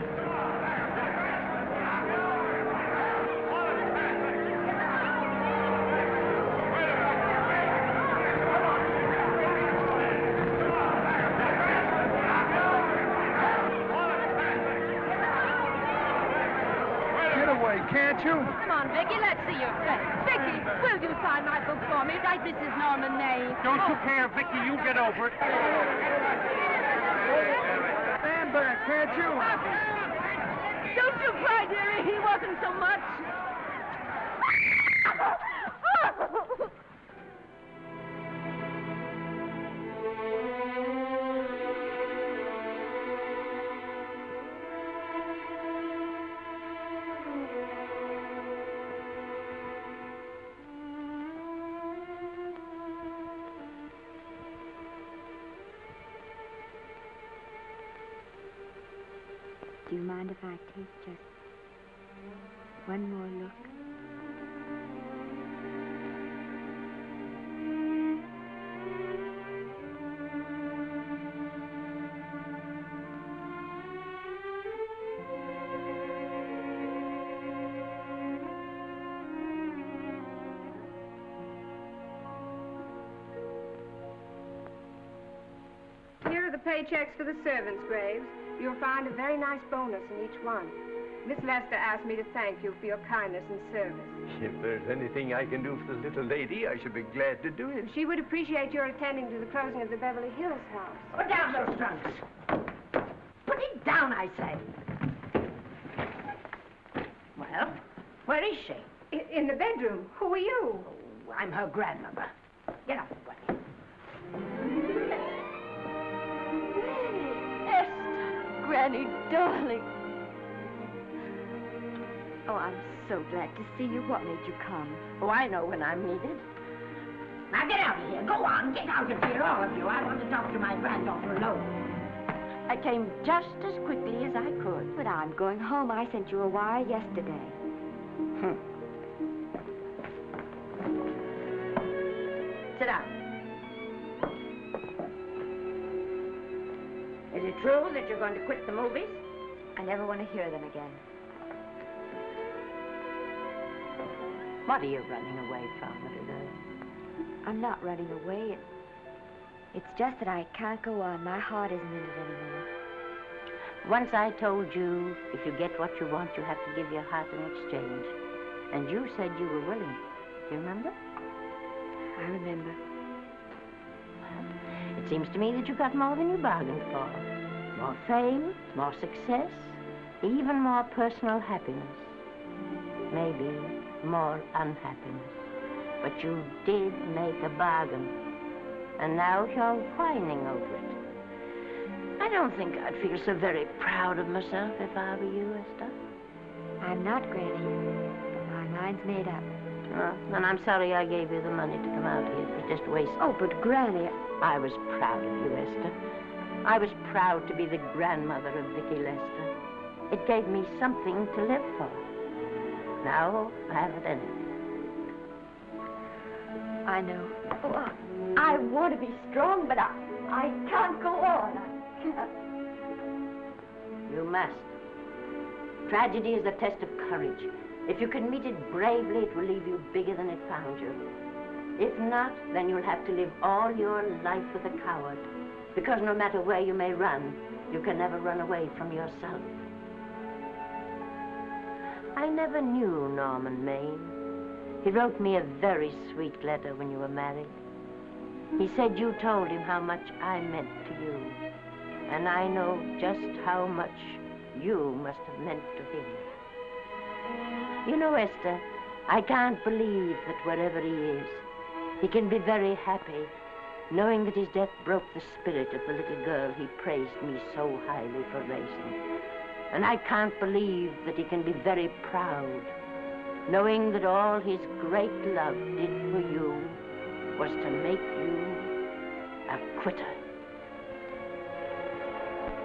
Get away, can't you?
Come on, Vicki, let's see your face. Vicki, will you sign my book for me? Write Mrs. Norman Maine.
Don't you care, Vicki? You get over it.
Stand back, can't you?
Don't you cry, dearie. He wasn't so much.
Do you mind if I take just one more look?
Here are the paychecks for the servants' graves. You'll find a very nice bonus in each one. Miss Lester asked me to thank you for your kindness and service.
If there's anything I can do for the little lady, I should be glad to do it.
She would appreciate your attending to the closing of the Beverly Hills house.
Put down those trunks. Put it down, I say. Well, where is she?
In the bedroom. Who are you?
Oh, I'm her grandmother. Get out of the way.
Granny, darling. Oh, I'm so glad to see you. What made you come?
Oh, I know when I'm needed. Now get out of here. Go on. Get out of here, all of you. I want to talk to my granddaughter alone. I came just as quickly as I could.
But I'm going home. I sent you a wire yesterday.
Sit down. Is it true that you're going to quit the movies?
I never want to hear them again.
What are you running away from, little girl?
I'm not running away. It's just that I can't go on. My heart isn't in it anymore.
Once I told you, if you get what you want, you have to give your heart in exchange. And you said you were willing. Do you remember?
I remember.
It seems to me that you got more than you bargained for. More fame, more success, even more personal happiness. Maybe more unhappiness. But you did make a bargain. And now you're whining over it. I don't think I'd feel so very proud of myself if I were you, Esther.
I'm not, Granny. But my mind's made up.
Oh, and I'm sorry I gave you the money to come out here. It was just wasted.
Oh, but Granny...
I was proud of you, Esther. I was proud to be the grandmother of Vicki Lester. It gave me something to live for. Now I haven't anything.
I know. Oh, I want to be strong, but I can't go on. I can't.
You must. Tragedy is a test of courage. If you can meet it bravely, it will leave you bigger than it found you. If not, then you'll have to live all your life with a coward. Because no matter where you may run, you can never run away from yourself. I never knew Norman Maine. He wrote me a very sweet letter when you were married. He said you told him how much I meant to you. And I know just how much you must have meant to him. You know, Esther, I can't believe that wherever he is, he can be very happy, knowing that his death broke the spirit of the little girl he praised me so highly for raising. And I can't believe that he can be very proud, knowing that all his great love did for you was to make you a quitter.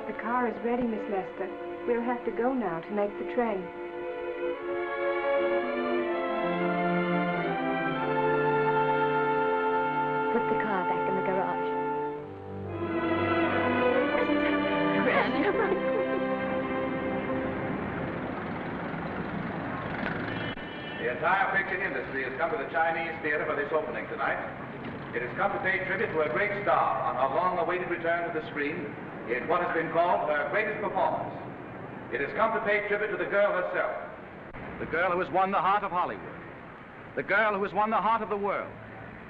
The car is ready, Miss Lester. We'll have to go now to make the train.
Put the car back in the garage.
The entire picture industry has come to the Chinese theater for this opening tonight. It has come to pay tribute to a great star on her long-awaited return to the screen in what has been called her greatest performance. It has come to pay tribute to the girl herself, the girl who has won the heart of Hollywood, the girl who has won the heart of the world,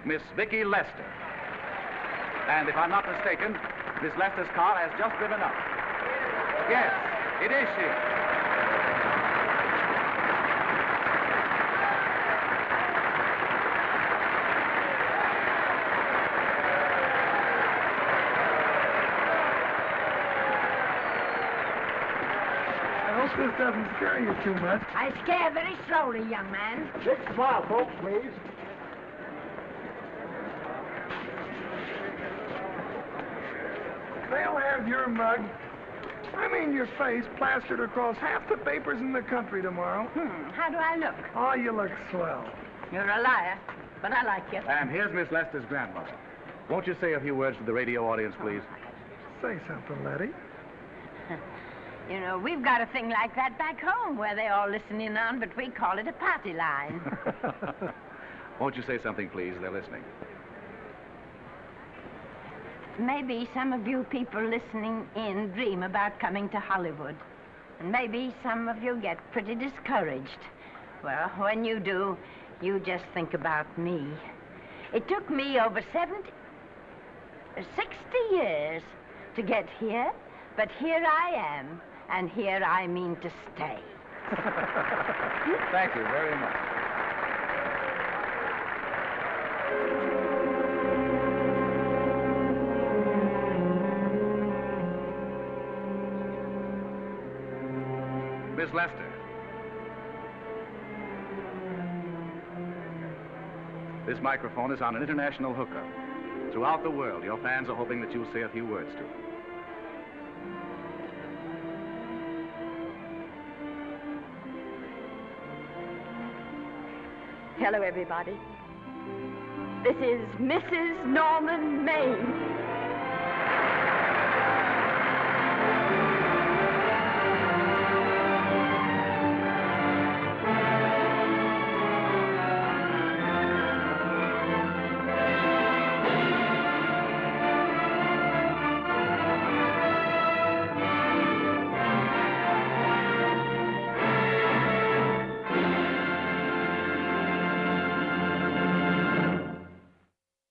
Miss Vicki Lester. And if I'm not mistaken, Miss Lester's car has just driven up. Yes, it is she.
I hope this doesn't scare you too much.
I scare very slowly, young man.
Big smile, folks, please. They'll have your mug, I mean your face, plastered across half the papers in the country tomorrow.
How do I look?
Oh, you look swell.
You're a liar, but I like you.
And here's Miss Lester's grandmother. Won't you say a few words to the radio audience, please?
Say something, Letty.
You know, we've got a thing like that back home where they all listen in on, but we call it a party line.
Won't you say something, please? They're listening.
Maybe some of you people listening in dream about coming to Hollywood. And maybe some of you get pretty discouraged. Well, when you do, you just think about me. It took me over 60 years to get here, but here I am, and here I mean to stay.
Thank you very much. Miss Lester. This microphone is on an international hookup. Throughout the world, your fans are hoping that you'll say a few words to them.
Hello, everybody. This is Mrs. Norman Maine.